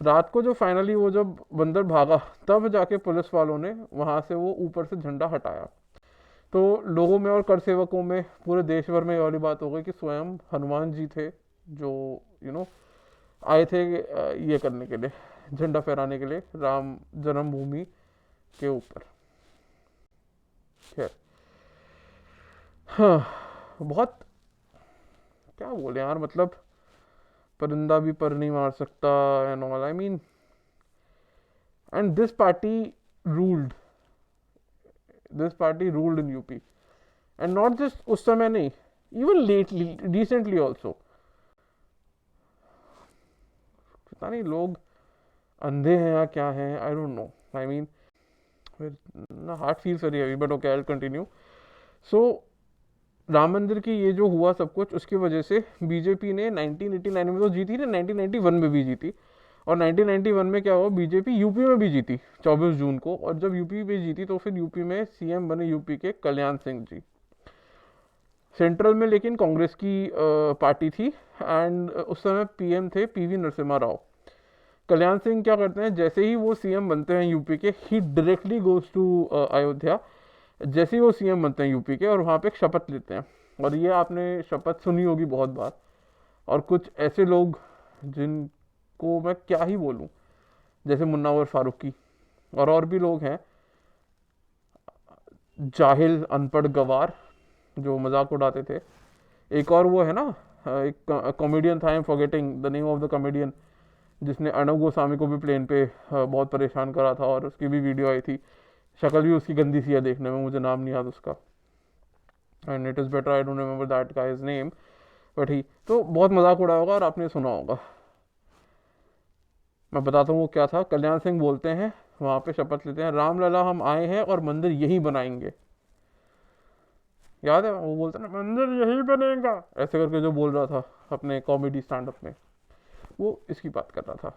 रात को जो फाइनली वो जब बंदर भागा, तब जाके पुलिस वालों ने वहाँ से वो ऊपर से झंडा हटाया। तो लोगों में और कर सेवकों में पूरे देश भर में ये वाली बात हो गई कि स्वयं हनुमान जी थे जो आए थे ये करने के लिए, झंडा फहराने के लिए राम जन्मभूमि के ऊपर। खैर, हाँ, बहुत क्या बोले यार, मतलब परिंदा भी पर नहीं मार सकता and all, I mean, and this party ruled in UP, and not just उस समय नहीं, इवन लेटली, रिसेंटली ऑल्सो। पता नहीं लोग अंधे हैं या क्या हैं, I don't know, I mean heart feels very heavy, but okay, I will continue. So Ram Mandir की ये जो हुआ सब कुछ, उसकी वजह से बीजेपी ने 1989 में तो जीती थी, 1991 में भी जीती। और 1991 में क्या हुआ, बीजेपी यूपी में भी जीती 24 जून को। और जब यूपी में जीती तो फिर यूपी में सीएम बने यूपी के कल्याण सिंह जी। सेंट्रल में लेकिन कांग्रेस की पार्टी थी, एंड उस समय पीएम थे पीवी नरसिम्हा राव। कल्याण सिंह क्या करते हैं, जैसे ही वो सीएम बनते हैं यूपी के, ही डायरेक्टली गोज टू अयोध्या। जैसे ही वो सीएम बनते हैं यूपी के, और वहाँ पे एक शपथ लेते हैं। और ये आपने शपथ सुनी होगी बहुत बार। और कुछ ऐसे लोग जिनको मैं क्या ही बोलूँ, जैसे मुन्नावर फारूकी और भी लोग हैं, जाहिल अनपढ़ गवार, जो मजाक उड़ाते थे। एक और वो है ना, एक कॉमेडियन था, I am forgetting the name of the comedian, जिसने अर्णव गोस्वामी को भी प्लेन पे बहुत परेशान करा था, और उसकी भी वीडियो आई थी। शक्ल भी उसकी गंदी सी है देखने में, मुझे नाम नहीं याद उसका, and it is better I don't remember that guys name, but he तो बहुत मजाक उड़ाया होगा और आपने सुना होगा। मैं बताता हूँ वो क्या था। कल्याण सिंह बोलते हैं, वहाँ पे शपथ लेते हैं, रामलला हम आए हैं और मंदिर यही बनाएंगे। याद है वो बोलते हैं ना, मंदिर यही बनेगा, ऐसे करके जो बोल रहा था अपने कॉमेडी स्टैंड अप में, वो इसकी बात कर रहा था।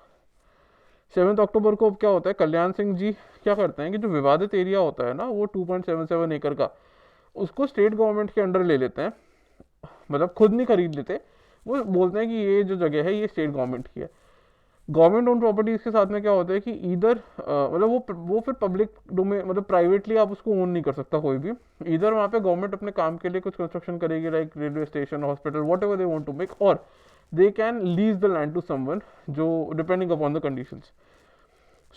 7 अक्टूबर को अब क्या होता है, कल्याण सिंह जी क्या करते हैं कि जो विवादित एरिया होता है ना, वो 2.77 एकड़ का, उसको स्टेट गवर्नमेंट के अंडर ले लेते हैं। मतलब खुद नहीं खरीद लेते, वो बोलते हैं कि ये जो जगह है ये स्टेट गवर्नमेंट की है। गवर्नमेंट ओन प्रॉपर्टीज के साथ में क्या होता है कि इधर मतलब वो फिर पब्लिक डोमेन, मतलब प्राइवेटली आप उसको ओन नहीं कर सकता कोई भी। इधर वहाँ पे गवर्नमेंट अपने काम के लिए कुछ कंस्ट्रक्शन करेगी, like railway station, hospital, whatever they want to make, और they can lease the land to someone, जो depending upon the conditions.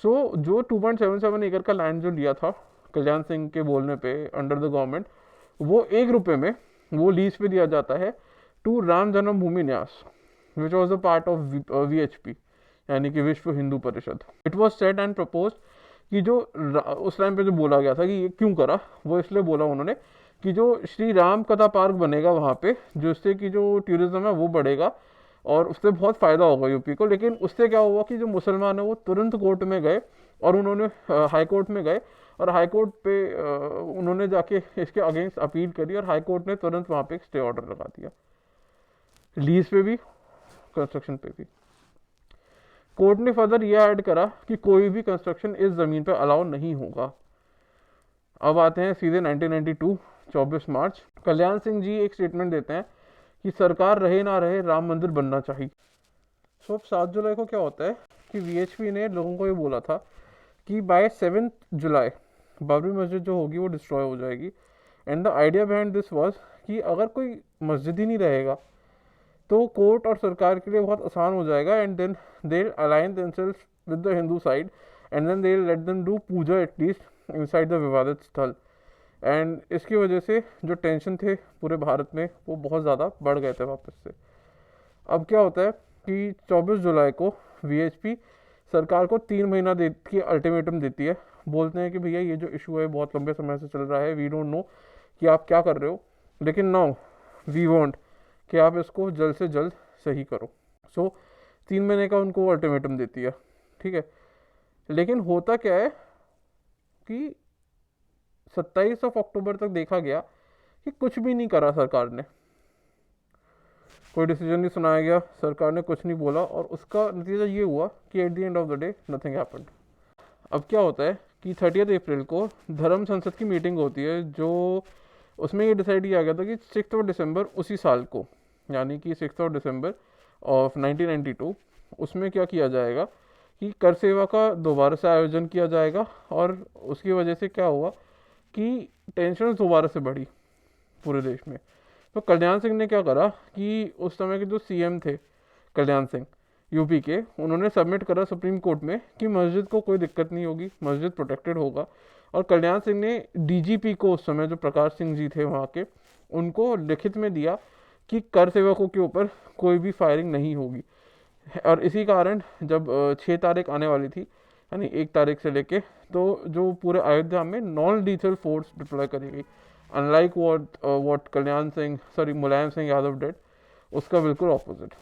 So जो 2.77 एकड़ का लैंड जो लिया था कल्याण सिंह के बोलने पे अंडर द गवर्नमेंट, वो 1 रुपये में वो लीज पे दिया जाता है to Ram Janmabhoomi Nyas, which was a part of VHP, यानी कि विश्व Hindu Parishad. It was said and propose कि जो उस टाइम पे जो बोला गया था कि ये क्यों करा, वो इसलिए बोला उन्होंने कि जो श्री राम कथा पार्क बनेगा वहाँ पे, जिससे कि जो टूरिज्म है वो बढ़ेगा और उससे बहुत फ़ायदा होगा यूपी को। लेकिन उससे क्या हुआ कि जो मुसलमान है वो तुरंत कोर्ट में गए, और उन्होंने हाई कोर्ट में गए, और हाई कोर्ट पे उन्होंने जाके इसके अगेंस्ट अपील करी, और हाई कोर्ट ने तुरंत वहाँ पे एक स्टे ऑर्डर लगा दिया, लीज पे भी, कंस्ट्रक्शन पे भी। कोर्ट ने फर्दर यह ऐड करा कि कोई भी कंस्ट्रक्शन इस ज़मीन पर अलाउ नहीं होगा। अब आते हैं सीधे 1992 24 मार्च। कल्याण सिंह जी एक स्टेटमेंट देते हैं कि सरकार रहे ना रहे राम मंदिर बनना चाहिए। सो 7 जुलाई को क्या होता है कि VHP ने लोगों को ये बोला था कि बाय 7 जुलाई बाबरी मस्जिद जो होगी वो डिस्ट्रॉय हो जाएगी। And the idea behind this was कि अगर कोई मस्जिद ही नहीं रहेगा तो कोर्ट और सरकार के लिए बहुत आसान हो जाएगा, and then they will align themselves with the Hindu side, and then they will let them do puja at least inside the विवादित स्थल। एंड इसकी वजह से जो टेंशन थे पूरे भारत में वो बहुत ज़्यादा बढ़ गए थे वापस से। अब क्या होता है कि 24 जुलाई को VHP सरकार को 3 महीना की अल्टीमेटम देती है। बोलते हैं कि भैया ये जो इशू है बहुत लंबे समय से चल रहा है, वी डोंट नो कि आप क्या कर रहे हो, लेकिन नाउ वी वांट कि आप इसको जल्द से जल्द सही करो। सो 3 महीने का उनको अल्टीमेटम देती है, ठीक है। लेकिन होता क्या है कि 27 अक्टूबर तक देखा गया कि कुछ भी नहीं करा सरकार ने, कोई डिसीजन नहीं सुनाया गया, सरकार ने कुछ नहीं बोला, और उसका नतीजा ये हुआ कि at the end of the day nothing happened. अब क्या होता है कि 30 अप्रैल को धर्म संसद की मीटिंग होती है, जो उसमें ये डिसाइड किया गया था कि 6 दिसंबर उसी साल को, यानी कि 6 दिसंबर ऑफ 1992, उसमें क्या किया जाएगा कि कर सेवा का दोबारा से आयोजन किया जाएगा। और उसकी वजह से क्या हुआ कि टेंशन दोबारा से बढ़ी पूरे देश में। तो कल्याण सिंह ने क्या करा कि उस समय के जो CM थे कल्याण सिंह यूपी के, उन्होंने सबमिट करा सुप्रीम कोर्ट में कि मस्जिद को कोई दिक्कत नहीं होगी, मस्जिद प्रोटेक्टेड होगा। और कल्याण सिंह ने DGP को, उस समय जो प्रकाश सिंह जी थे वहाँ के, उनको लिखित में दिया कि कर सेवकों के ऊपर कोई भी फायरिंग नहीं होगी। और इसी कारण जब 6 तारीख आने वाली थी, यानी 1 तारीख से लेके, तो जो पूरे अयोध्या में नॉन लीथल फोर्स डिप्लॉय करी गई, unlike what Mulayam Singh Yadav dead, उसका बिल्कुल ऑपोजिट।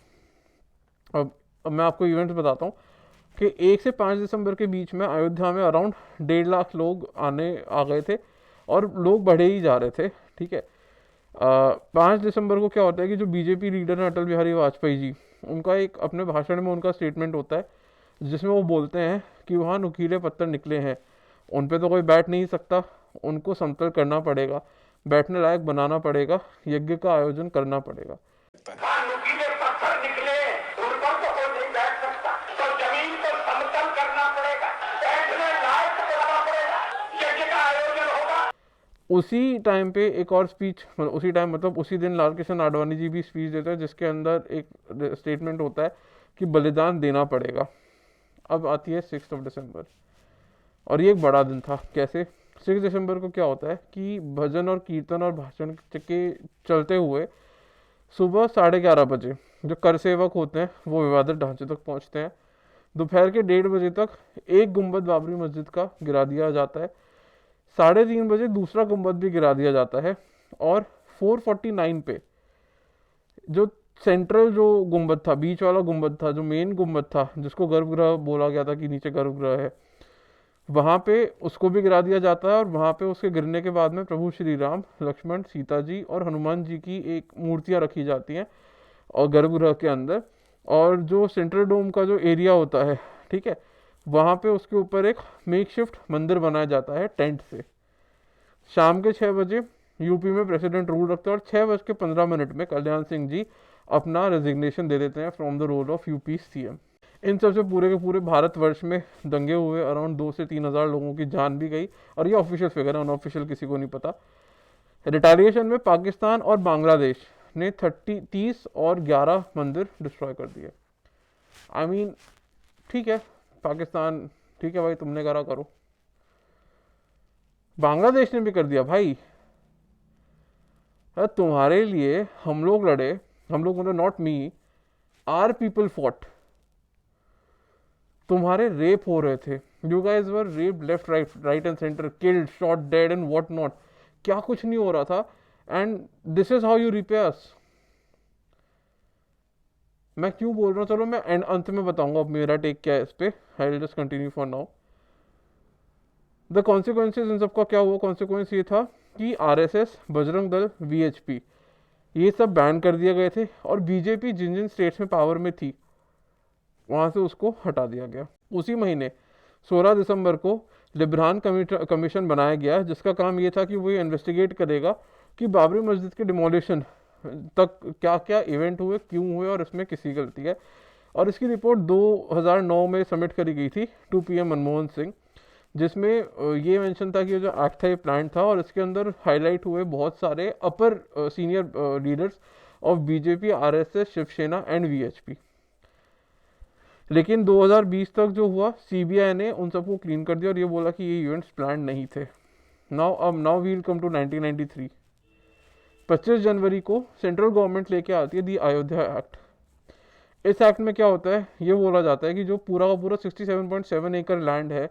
अब मैं आपको इवेंट्स बताता हूँ कि 1 से 5 दिसंबर के बीच में अयोध्या में अराउंड 1.5 लाख लोग आ गए थे, और लोग बढ़े ही जा रहे थे, ठीक है। 5 दिसंबर को क्या होता है कि जो बीजेपी लीडर हैं अटल बिहारी वाजपेयी जी, उनका एक अपने भाषण में उनका स्टेटमेंट होता है जिसमें वो बोलते हैं कि वहाँ नुकीले पत्थर निकले हैं, उन पे तो कोई बैठ नहीं सकता, उनको समतल करना पड़ेगा, बैठने लायक बनाना पड़ेगा, यज्ञ का आयोजन करना पड़ेगा। वहाँ नुकीले पत्थर निकले, उन पर तो कोई नहीं बैठ सकता, तो जमीन को समतल करना पड़ेगा, बैठने लायक बनाना पड़ेगा, यज्ञ का आयोजन होगा। उसी टाइम पे एक और स्पीच, मतलब उसी टाइम मतलब उसी दिन लाल कृष्ण आडवाणी जी भी स्पीच देते हैं जिसके अंदर एक स्टेटमेंट होता है कि बलिदान देना पड़ेगा। अब आती है 6 दिसंबर, और ये एक बड़ा दिन था। कैसे? 6 दिसंबर को क्या होता है कि भजन और कीर्तन और भाषण के चलते हुए सुबह 11:30 बजे जो कर सेवक होते हैं वो विवादित ढांचे तक पहुंचते हैं। दोपहर के 1:30 बजे तक एक गुंबद बाबरी मस्जिद का गिरा दिया जाता है, 3:30 बजे दूसरा गुंबद भी गिरा दिया जाता है, और 4:49 पे जो सेंट्रल जो गुंबद था, बीच वाला गुंबद था, जो मेन गुंबद था जिसको गर्भगृह बोला गया था कि नीचे गर्भगृह है, वहाँ पे उसको भी गिरा दिया जाता है। और वहाँ पे उसके गिरने के बाद में प्रभु श्री राम, लक्ष्मण, सीता जी और हनुमान जी की एक मूर्तियाँ रखी जाती हैं और गर्भगृह के अंदर। और जो सेंट्रल डोम का जो एरिया होता है, ठीक है, वहाँ पे उसके ऊपर एक मेकशिफ्ट मंदिर बनाया जाता है टेंट से। शाम के 6 बजे यूपी में प्रेसिडेंट रूल रखते हैं और 6:15 में कल्याण सिंह जी अपना रेजिग्नेशन दे देते हैं from the role of UP CM. इन सबसे पूरे के पूरे भारतवर्ष में दंगे हुए, अराउंड 2 से 3 हज़ार लोगों की जान भी गई, और ये ऑफिशियल फिगर है, अनऑफिशियल किसी को नहीं पता। रिटालिएशन में पाकिस्तान और बांग्लादेश ने 30 और 11 मंदिर डिस्ट्रॉय कर दिए। आई मीन ठीक है, पाकिस्तान ठीक है भाई, तुमने करा करो, बांग्लादेश ने भी कर दिया भाई। तुम्हारे लिए हम लोग लड़े, हम लोग मतलब not me, our people fought, तुम्हारे रेप हो रहे थे, you guys were rape left right and centre, killed, shot dead and what not, क्या कुछ नहीं हो रहा था, and this is how you repay us. मैं क्यों बोल रहा हूँ, चलो मैं एंड अंत में बताऊंगा अब मेरा टेक क्या है इस पे, I will just continue for now. The consequences इन सबका क्या हुआ? कॉन्सिक्वेंस ये था कि आरएसएस, बजरंग दल, वीएचपी ये सब बैन कर दिए गए थे, और बीजेपी जिन जिन स्टेट्स में पावर में थी वहाँ से उसको हटा दिया गया। उसी महीने 16 दिसंबर को लिब्रान कमीशन बनाया गया जिसका काम ये था कि वो इन्वेस्टिगेट करेगा कि बाबरी मस्जिद के डिमोलिशन तक क्या क्या इवेंट हुए, क्यों हुए और इसमें किसी गलती है। और इसकी रिपोर्ट 2009 में सबमिट करी गई थी टू पीएम मनमोहन सिंह, जिसमें ये मेंशन था कि जो एक्ट था ये प्लान था, और इसके अंदर हाईलाइट हुए बहुत सारे upper senior leaders of BJP, RSS, Shiv Sena and VHP. लेकिन 2020 तक जो हुआ, सीबीआई ने उन सबको क्लीन कर दिया और ये बोला कि ये इवेंट्स प्लान नहीं थे। Now we will come to 1993। 25 जनवरी को सेंट्रल गवर्नमेंट लेके आती है दी अयोध्या एक्ट। इस एक्ट में क्या होता है, ये बोला जाता है कि जो पूरा का पूरा 67.7 एकड़ लैंड है,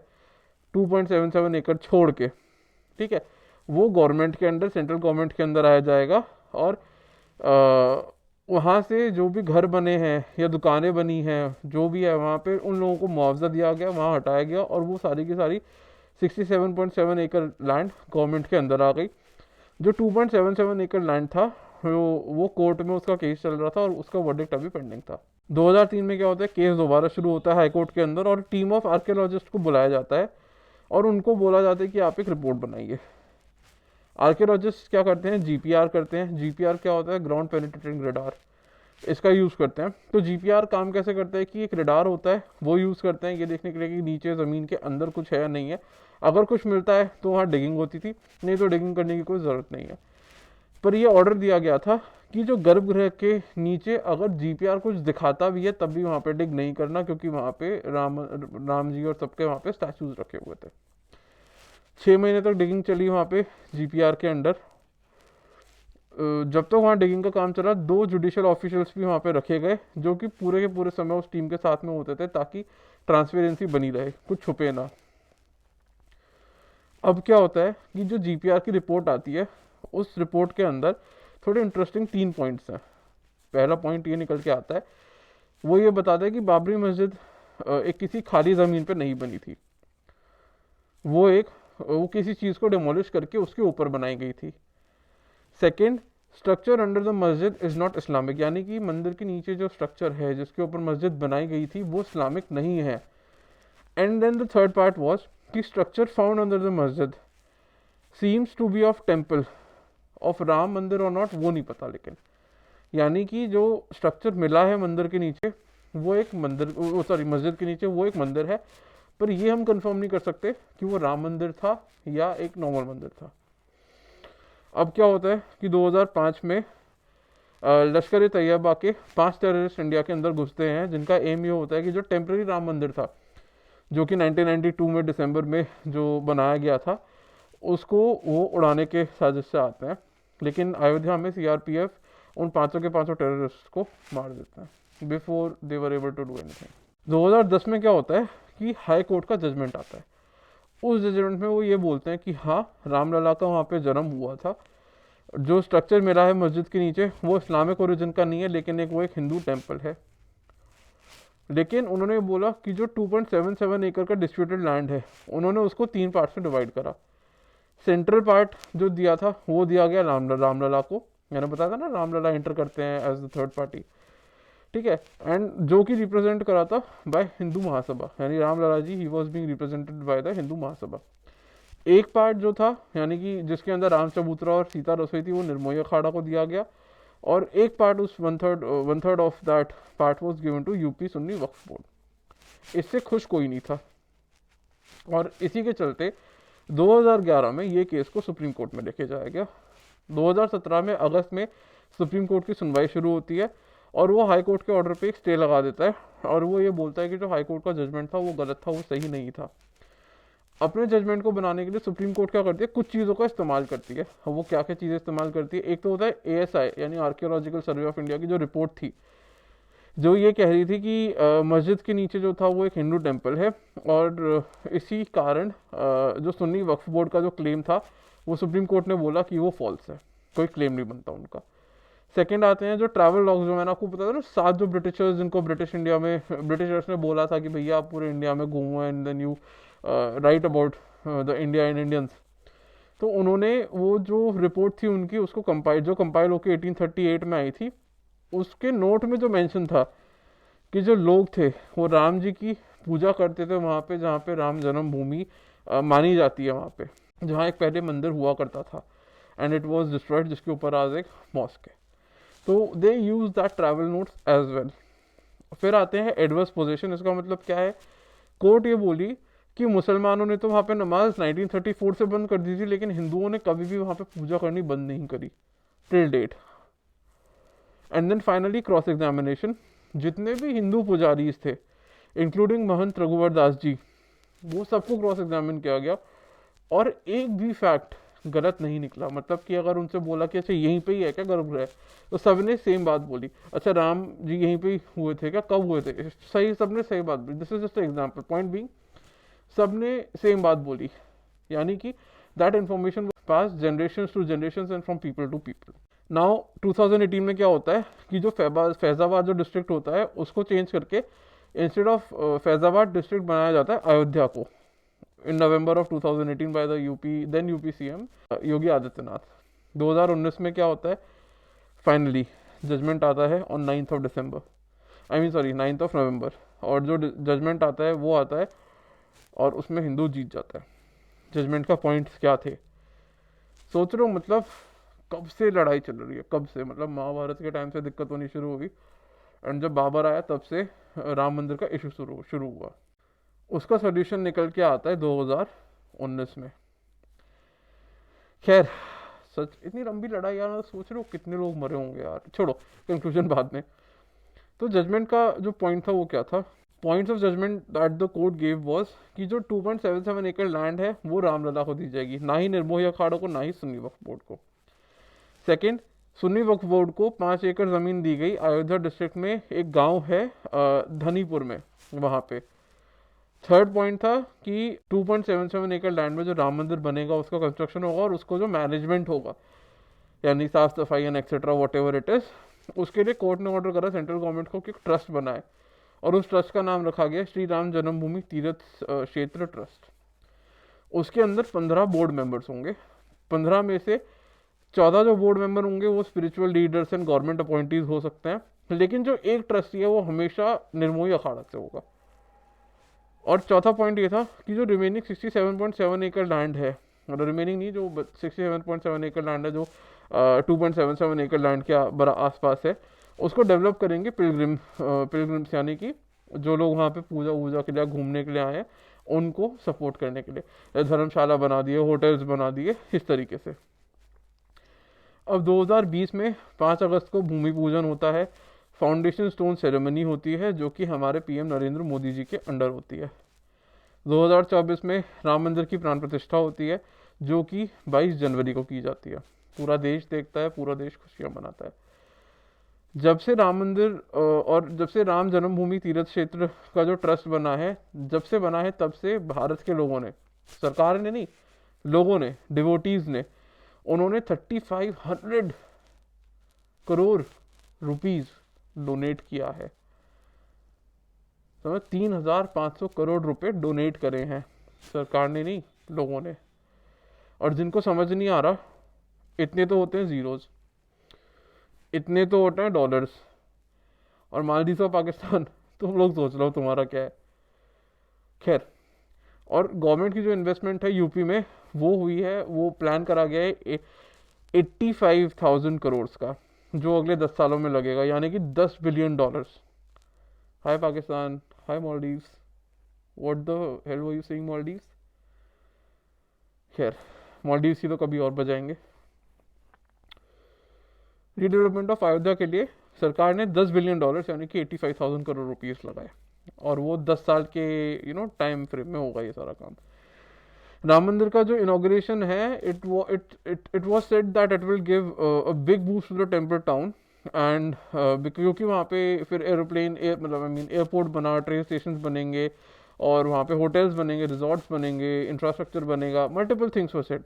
2.77 एकड़ छोड़ के, ठीक है, वो गवर्नमेंट के अंडर, सेंट्रल गवर्नमेंट के अंदर आया जाएगा। और वहाँ से जो भी घर बने हैं या दुकानें बनी हैं, जो भी है वहाँ पे उन लोगों को मुआवजा दिया गया, वहाँ हटाया गया, और वो सारी की सारी 67.7 एकड़ लैंड गवर्नमेंट के अंदर आ गई। जो 2.77 एकड़ लैंड था वो कोर्ट में उसका केस चल रहा था और उसका वर्डिक्ट अभी पेंडिंग था। 2003 में क्या होता है, केस दोबारा शुरू होता है हाई कोर्ट के अंदर, और टीम ऑफ आर्कियोलॉजिस्ट को बुलाया जाता है और उनको बोला जाता है कि आप एक रिपोर्ट बनाइए। आर्कियोलॉजिस्ट क्या करते हैं, जीपीआर करते हैं। जीपीआर क्या होता है, ग्राउंड पेनिट्रेटिंग रडार, इसका यूज़ करते हैं। तो जीपीआर काम कैसे करता है कि एक रडार होता है, वो यूज़ करते हैं ये देखने के लिए कि नीचे ज़मीन के अंदर कुछ है या नहीं है। अगर कुछ मिलता है तो वहाँ डिगिंग होती थी, नहीं तो डिगिंग करने की कोई ज़रूरत नहीं है। पर ये ऑर्डर दिया गया था कि जो गर्भगृह के नीचे अगर जीपीआर कुछ दिखाता भी है तब भी वहाँ पे डिग नहीं करना, क्योंकि वहाँ पे राम जी और सबके वहाँ पे स्टैचूज रखे हुए थे। 6 महीने तक डिगिंग चली वहाँ पे जीपीआर के अंडर। जब तक वहाँ डिगिंग का काम चला, 2 जुडिशियल ऑफिशियल्स भी वहाँ पे रखे गए जो कि पूरे के पूरे समय उस टीम के साथ में होते थे ताकि ट्रांसपेरेंसी बनी रहे, कुछ छुपे ना। अब क्या होता है कि जो जीपीआर की रिपोर्ट आती है, उस रिपोर्ट के अंदर थोड़े इंटरेस्टिंग 3 पॉइंट्स हैं। पहला पॉइंट ये निकल के आता है, वो ये बताता है कि बाबरी मस्जिद एक किसी खाली ज़मीन पे नहीं बनी थी, वो किसी चीज़ को डिमोलिश करके उसके ऊपर बनाई गई थी। सेकंड, स्ट्रक्चर अंडर द मस्जिद इज़ नॉट इस्लामिक, यानी कि मंदिर के नीचे जो स्ट्रक्चर है जिसके ऊपर मस्जिद बनाई गई थी वो इस्लामिक नहीं है। And then the third part was कि structure found under the masjid seems to be of temple of Ram Mandir और नॉट, वो नहीं पता। लेकिन यानी कि जो स्ट्रक्चर मिला है मंदिर के नीचे वो एक मंदिर, सॉरी मस्जिद के नीचे वो एक मंदिर है, पर ये हम कंफर्म नहीं कर सकते कि वो राम मंदिर था या एक नॉर्मल मंदिर था। अब क्या होता है कि 2005 में लश्कर तैयबा के 5 टेररिस्ट इंडिया के अंदर घुसते हैं, जिनका एम ये होता है कि जो टेम्प्रेरी राम मंदिर था जो कि 1992 में दिसंबर में जो बनाया गया था उसको वो उड़ाने के साजिश से आते हैं। लेकिन अयोध्या में सीआरपीएफ उन पांचों के पांचों टेररिस्ट को मार देते हैं before they were able to do anything. 2010 में क्या होता है कि हाई कोर्ट का जजमेंट आता है। उस जजमेंट में वो ये बोलते हैं कि हाँ, रामलला का वहाँ पे जन्म हुआ था। जो स्ट्रक्चर मिला है मस्जिद के नीचे वो इस्लामिक ओरिजिन का नहीं है, लेकिन वो एक हिंदू टेम्पल है। लेकिन उन्होंने बोला कि जो 2.77 एकड़ का डिस्प्यूटेड लैंड है उन्होंने उसको 3 पार्ट में डिवाइड करा। सेंट्रल पार्ट जो दिया था वो दिया गया रामलला को, मैंने बताया था ना रामलला एंटर करते हैं एज द थर्ड पार्टी, ठीक है। एंड जो कि रिप्रेजेंट करा था बाय हिंदू महासभा, यानी Ramlala ji he was being represented by the Hindu Mahasabha. एक पार्ट जो था यानी कि जिसके अंदर राम चबूतरा और सीता रसोई थी वो निर्मोही अखाड़ा को दिया गया, और एक पार्ट उस one third of that part was given to UP Sunni Waqf board. इससे खुश कोई नहीं था, और इसी के चलते 2011 में ये केस को सुप्रीम कोर्ट में लेके जाया गया। 2017 में अगस्त में सुप्रीम कोर्ट की सुनवाई शुरू होती है, और वो हाई कोर्ट के ऑर्डर पे एक स्टे लगा देता है, और वो ये बोलता है कि जो हाई कोर्ट का जजमेंट था वो गलत था, वो सही नहीं था। अपने जजमेंट को बनाने के लिए सुप्रीम कोर्ट क्या करती है, कुछ चीज़ों का इस्तेमाल करती है। वो क्या क्या चीज़ें इस्तेमाल करती है, एक तो होता है ASI यानी आर्कियोलॉजिकल सर्वे ऑफ इंडिया की जो रिपोर्ट थी, जो ये कह रही थी कि मस्जिद के नीचे जो था वो एक हिंदू टेम्पल है, और इसी कारण जो सुन्नी वक्फ बोर्ड का जो क्लेम था वो सुप्रीम कोर्ट ने बोला कि वो फॉल्स है, कोई क्लेम नहीं बनता उनका। सेकंड आते हैं जो ट्रैवल लॉग्स, जो मैंने आपको बताया था ना 7 जो ब्रिटिशर्स जिनको ब्रिटिशर्स ने बोला था कि भैया आप पूरे इंडिया में घूमो and then you write about the India and Indians, तो उन्होंने वो जो रिपोर्ट थी उनकी उसको कंपाइल होकर 1838 में आई थी। उसके नोट में जो मेंशन था कि जो लोग थे वो राम जी की पूजा करते थे वहाँ पे जहाँ पे राम जन्मभूमि मानी जाती है, वहाँ पे जहाँ एक पहले मंदिर हुआ करता था, एंड इट वॉज डिस्ट्रॉयड, जिसके ऊपर आज एक मॉस्क है। तो they use that travel notes as well. फिर आते हैं एडवर्स पोजीशन। इसका मतलब क्या है, कोर्ट ये बोली कि मुसलमानों ने तो वहाँ पे नमाज 1934 से बंद कर दी थी, लेकिन हिंदुओं ने कभी भी वहाँ पे पूजा करनी बंद नहीं करी till date. And then finally cross examination, जितने भी हिंदू पुजारीज थे इंक्लूडिंग महंत रघुवर दास जी, वो सबको क्रॉस एग्जामिन किया गया, और एक भी फैक्ट गलत नहीं निकला। मतलब कि अगर उनसे बोला कि अच्छा यहीं पे ही है क्या गर्भगृह, तो सबने सेम बात बोली, अच्छा राम जी यहीं पे ही हुए थे क्या, कब हुए थे, सही, सबने सही बात बोली। This is just example, point being सबने सेम बात बोली, यानी कि that information pass generation to generation and from people to people. Now 2018 में क्या होता है कि जो फैजाबाद जो डिस्ट्रिक्ट होता है उसको चेंज करके इंस्टेड ऑफ फैजाबाद डिस्ट्रिक्ट बनाया जाता है अयोध्या को, in November of 2018 by the UP CM Yogi Adityanath. 2019 में क्या होता है, फाइनली जजमेंट आता है ऑन 9th ऑफ नवंबर, और जो जजमेंट आता है वो आता है और उसमें हिंदू जीत जाता है। जजमेंट का पॉइंट्स क्या थे सोच रहे हो, मतलब कब से लड़ाई चल रही है, कब से, मतलब महाभारत के टाइम से दिक्कत होनी शुरू हुई, एंड जब बाबर आया तब से राम मंदिर का इशू शुरू हुआ। उसका सोल्यूशन निकल के आता है 2019 में। खैर सच इतनी लंबी लड़ाई यार, सोच रहे हो कितने लोग मरे होंगे यार, छोड़ो कंक्लूजन बाद में। तो जजमेंट का जो पॉइंट था वो क्या था, points of judgement that the court gave was कि जो 2.77 एकड़ लैंड है वो रामलला को दी जाएगी, ना ही निर्मोही अखाड़ा को, ना ही सुन्नी वक्फ बोर्ड को। सेकंड, सुन्नी वक्फ बोर्ड को 5 एकड़ ज़मीन दी गई अयोध्या डिस्ट्रिक्ट में, एक गांव है धनीपुर में, वहाँ पे। थर्ड पॉइंट था कि 2.77 एकड़ लैंड में जो राम मंदिर बनेगा उसका कंस्ट्रक्शन होगा, और उसको जो मैनेजमेंट होगा यानी साफ सफाई and etcetera what ever it is, उसके लिए कोर्ट ने ऑर्डर करा सेंट्रल गवर्नमेंट को कि एक ट्रस्ट बनाए, और उस ट्रस्ट का नाम रखा गया श्री राम जन्मभूमि तीर्थ क्षेत्र ट्रस्ट। उसके अंदर 15 बोर्ड मेंबर्स होंगे, 15 में से 14 जो बोर्ड मेंबर होंगे वो spiritual leaders and government appointees हो सकते हैं, लेकिन जो एक ट्रस्टी है वो हमेशा निर्मोही अखाड़ा से होगा। और चौथा पॉइंट ये था कि जो रिमेनिंग 67.7 एकड़ लैंड है, मतलब रिमेनिंग नहीं, जो 67.7 एकड़ लैंड है, जो 2.77 एकड़ लैंड के बड़ा आसपास है, उसको डेवलप करेंगे पिलग्रिम्स, यानी कि जो लोग वहाँ पे पूजा वूजा के लिए घूमने के लिए आए हैं उनको सपोर्ट करने के लिए धर्मशाला बना दिए, होटल्स बना दिए, इस तरीके से। अब 2020 में 5 अगस्त को भूमि पूजन होता है, फाउंडेशन स्टोन सेरेमनी होती है जो कि हमारे पीएम नरेंद्र मोदी जी के अंडर होती है। 2024 में राम मंदिर की प्राण प्रतिष्ठा होती है जो कि 22 जनवरी को की जाती है। पूरा देश देखता है, पूरा देश खुशियाँ मनाता है। जब से राम मंदिर और जब से राम जन्मभूमि तीर्थ क्षेत्र का जो ट्रस्ट बना है, जब से बना है तब से भारत के लोगों ने, सरकार ने नहीं, लोगों ने, डिवोटीज ने, उन्होंने 3500 करोड़ रुपीस डोनेट किया है। तो 3500 करोड़ रुपए डोनेट करे हैं, सरकार ने नहीं, लोगों ने। और जिनको समझ नहीं आ रहा, इतने तो होते हैं जीरोज, इतने तो होते हैं डॉलर्स, और मालदीव और पाकिस्तान तुम लोग सोच लो तुम्हारा क्या है। खैर, और गवर्नमेंट की जो इन्वेस्टमेंट है यूपी में वो हुई है, वो प्लान करा गया है 85,000 करोड़ का, जो अगले 10 सालों में लगेगा, यानी कि $10 billion. Hi Pakistan, hi Maldives, what the hell were you saying Maldives. खैर, मालदीव्स की तो कभी और बजाएंगे। रीडेवलपमेंट ऑफ अयोध्या के लिए सरकार ने $10 बिलियन यानी कि 85,000 करोड़ रुपीस लगाए, और वो 10 साल के टाइम फ्रेम में होगा ये सारा काम। राम मंदिर का जो इनॉग्रेशन है, it was said that it will give a big boost to the temple town, and क्योंकि वहाँ पे फिर एयरपोर्ट बना, ट्रेन स्टेशन बनेंगे, और वहाँ पे होटल्स बनेंगे, रिजॉर्ट्स बनेंगे, इंफ्रास्ट्रक्चर बनेगा, multiple things were said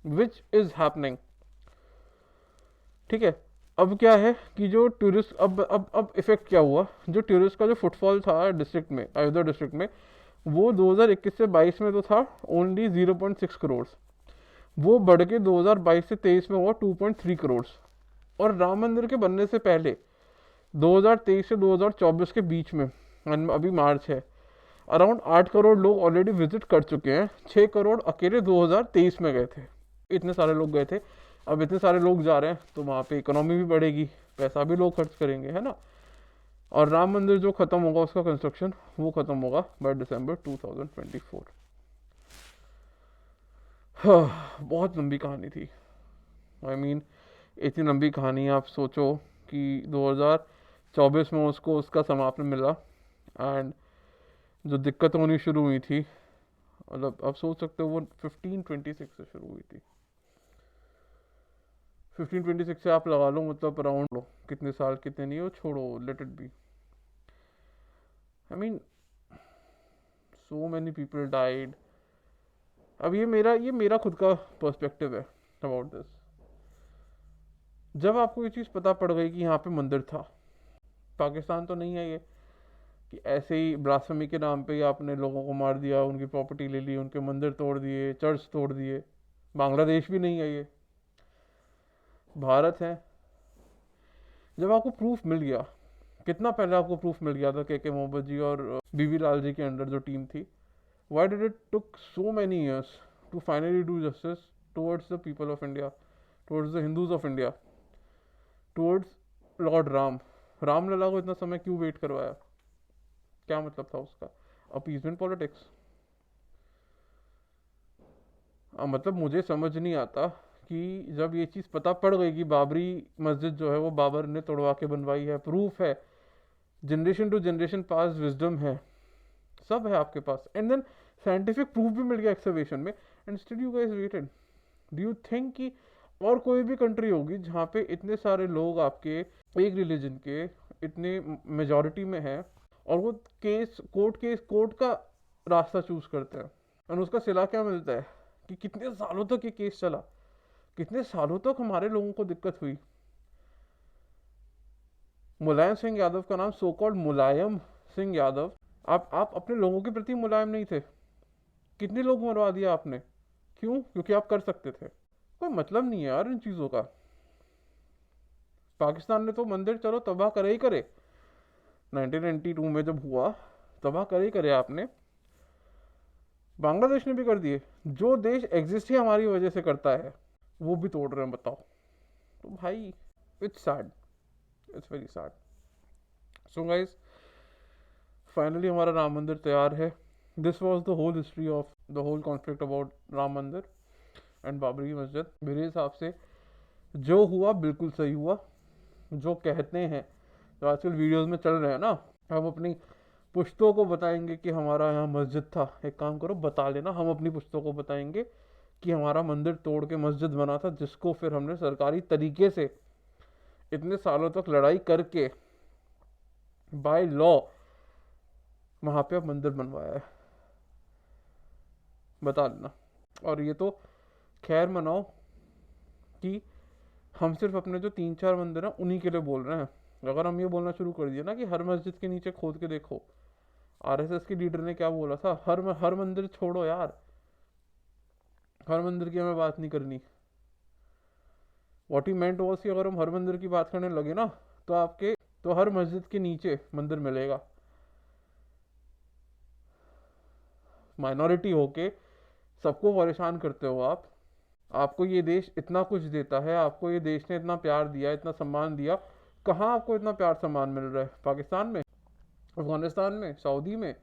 which is happening. ठीक है, अब क्या है कि जो टूरिस्ट, अब इफेक्ट क्या हुआ, जो टूरिस्ट का जो फुटफॉल था डिस्ट्रिक्ट में, अयोध्या डिस्ट्रिक्ट में, वो 2021 से 22 में तो था ओनली 0.6 करोड़, वो बढ़ के 2022 से 23 में हुआ 2.3 करोड़। और राम मंदिर के बनने से पहले 2023 से 2024 के बीच में, अभी मार्च है, अराउंड 8 करोड़ लोग ऑलरेडी विजिट कर चुके हैं। 6 करोड़ अकेले 2023 में गए थे, इतने सारे लोग गए थे। अब इतने सारे लोग जा रहे हैं तो वहाँ पे इकोनॉमी भी बढ़ेगी, पैसा भी लोग खर्च करेंगे, है ना। और राम मंदिर जो खत्म होगा, उसका कंस्ट्रक्शन वो खत्म होगा बाय दिसंबर 2024। बहुत लंबी कहानी थी। इतनी लंबी कहानी, आप सोचो कि 2024 में उसको उसका समापन मिला, एंड जो दिक्कत होनी शुरू हुई थी, मतलब आप सोच सकते हो वो 1526 से शुरू हुई थी। 1526 से आप लगा लो, मतलब अराउंड लो कितने साल, कितने नहीं हो, छोड़ो, let it be. So many people died. अब ये मेरा खुद का पर्सपेक्टिव है अबाउट दिस। जब आपको ये चीज़ पता पड़ गई कि यहाँ पे मंदिर था, पाकिस्तान तो नहीं है ये कि ऐसे ही ब्लास्फेमी के नाम पे आपने लोगों को मार दिया, उनकी प्रॉपर्टी ले ली, उनके मंदिर तोड़ दिए, चर्च तोड़ दिए। बांग्लादेश भी नहीं है ये, भारत है। जब आपको प्रूफ मिल गया, कितना पहले आपको प्रूफ मिल गया था के मोहम्मद जी और बीबी लाल जी के अंडर जो टीम थी, why did it took so many years to finally do justice towards the people of India, towards the Hindus of India, towards Lord Ram. Ramlalla को इतना समय क्यों वेट करवाया, क्या मतलब था उसका? Appeasement politics. मतलब मुझे समझ नहीं आता कि जब ये चीज़ पता पड़ गई कि बाबरी मस्जिद जो है वो बाबर ने तोड़वा के बनवाई है, प्रूफ है, generation to generation pass wisdom है, सब है आपके पास, एंड देन साइंटिफिक प्रूफ भी मिल गया एक्सकवेशन में, and still you guys waited. Do you think कि और कोई भी कंट्री होगी जहाँ पे इतने सारे लोग आपके एक रिलीजन के इतने मेजॉरिटी में है, और वो कोर्ट का रास्ता चूज करते हैं, और उसका सिला क्या मिलता है कि कितने सालों तक ये केस चला, कितने सालों तक हमारे लोगों को दिक्कत हुई। मुलायम सिंह यादव का नाम, सो कॉल्ड मुलायम सिंह यादव, आप अपने लोगों के प्रति मुलायम नहीं थे। कितने लोग मरवा दिया आपने, क्यों? क्योंकि आप कर सकते थे। कोई मतलब नहीं है यार इन चीज़ों का। पाकिस्तान ने तो मंदिर चलो तबाह करे ही करे, 1992 में जब हुआ तबाह करे ही करे आपने। बांग्लादेश ने भी कर दिए। जो देश एग्जिस्ट ही हमारी वजह से करता है वो भी तोड़ रहे हैं, बताओ। तो भाई it's sad, it's very sad. So guys, finally हमारा राम मंदिर तैयार है। This was the whole history of the whole conflict about Ram Mandir and Babri मस्जिद। मेरे हिसाब से जो हुआ बिल्कुल सही हुआ। जो कहते हैं जो आजकल वीडियोस में चल रहे हैं ना, हम अपनी पुश्तों को बताएंगे कि हमारा यहाँ मस्जिद था। एक काम करो, बता लेना, हम अपनी पुश्तों को बताएंगे कि हमारा मंदिर तोड़ के मस्जिद बना था, जिसको फिर हमने सरकारी तरीके से इतने सालों तक लड़ाई करके बाय लॉ वहाँ पे अब मंदिर बनवाया है। बता लेना। और ये तो खैर मनाओ कि हम सिर्फ अपने जो 3-4 मंदिर हैं उन्हीं के लिए बोल रहे हैं। अगर हम ये बोलना शुरू कर दिए ना कि हर मस्जिद के नीचे खोद के देखो, आरएसएस के लीडर ने क्या बोला था, हर मंदिर छोड़ो यार, हर मंदिर की हमें बात नहीं करनी। व्हाट ही मेंट वाज कि अगर हम हर मंदिर की बात करने लगे ना तो हर मस्जिद के नीचे मंदिर मिलेगा। माइनॉरिटी होके सबको परेशान करते हो आप। आपको ये देश इतना कुछ देता है, आपको ये देश ने इतना प्यार दिया, इतना सम्मान दिया। कहाँ आपको इतना प्यार सम्मान मिल रहा है? पाकिस्तान में, अफगानिस्तान में, सऊदी में,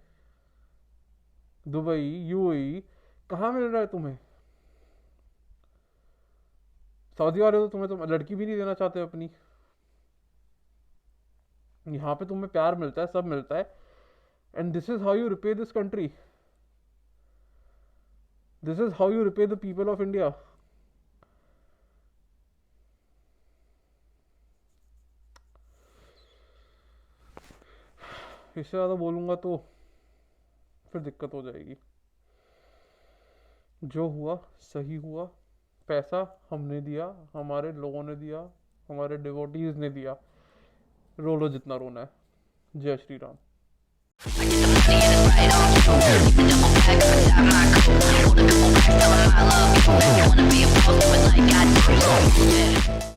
दुबई, यूएई, कहाँ मिल रहा है तुम्हें? सऊदी वाले तो तुम्हें तो लड़की भी नहीं देना चाहते अपनी। यहाँ पे तुम्हें प्यार मिलता है, सब मिलता है। And this is how you repay this country, this is how you repay the people of India. इससे ज़्यादा बोलूँगा तो फिर दिक्कत हो जाएगी। जो हुआ सही हुआ। पैसा हमने दिया, हमारे लोगों ने दिया, हमारे डिवोटीज ने दिया। रो लो जितना रोना है। जय Shri Ram. I get the money and it's right on cue. The double bag, I'ma tap my crew. Hold a couple racks, tell 'em I love you. Wanna be a boss, do it like I do. Yeah.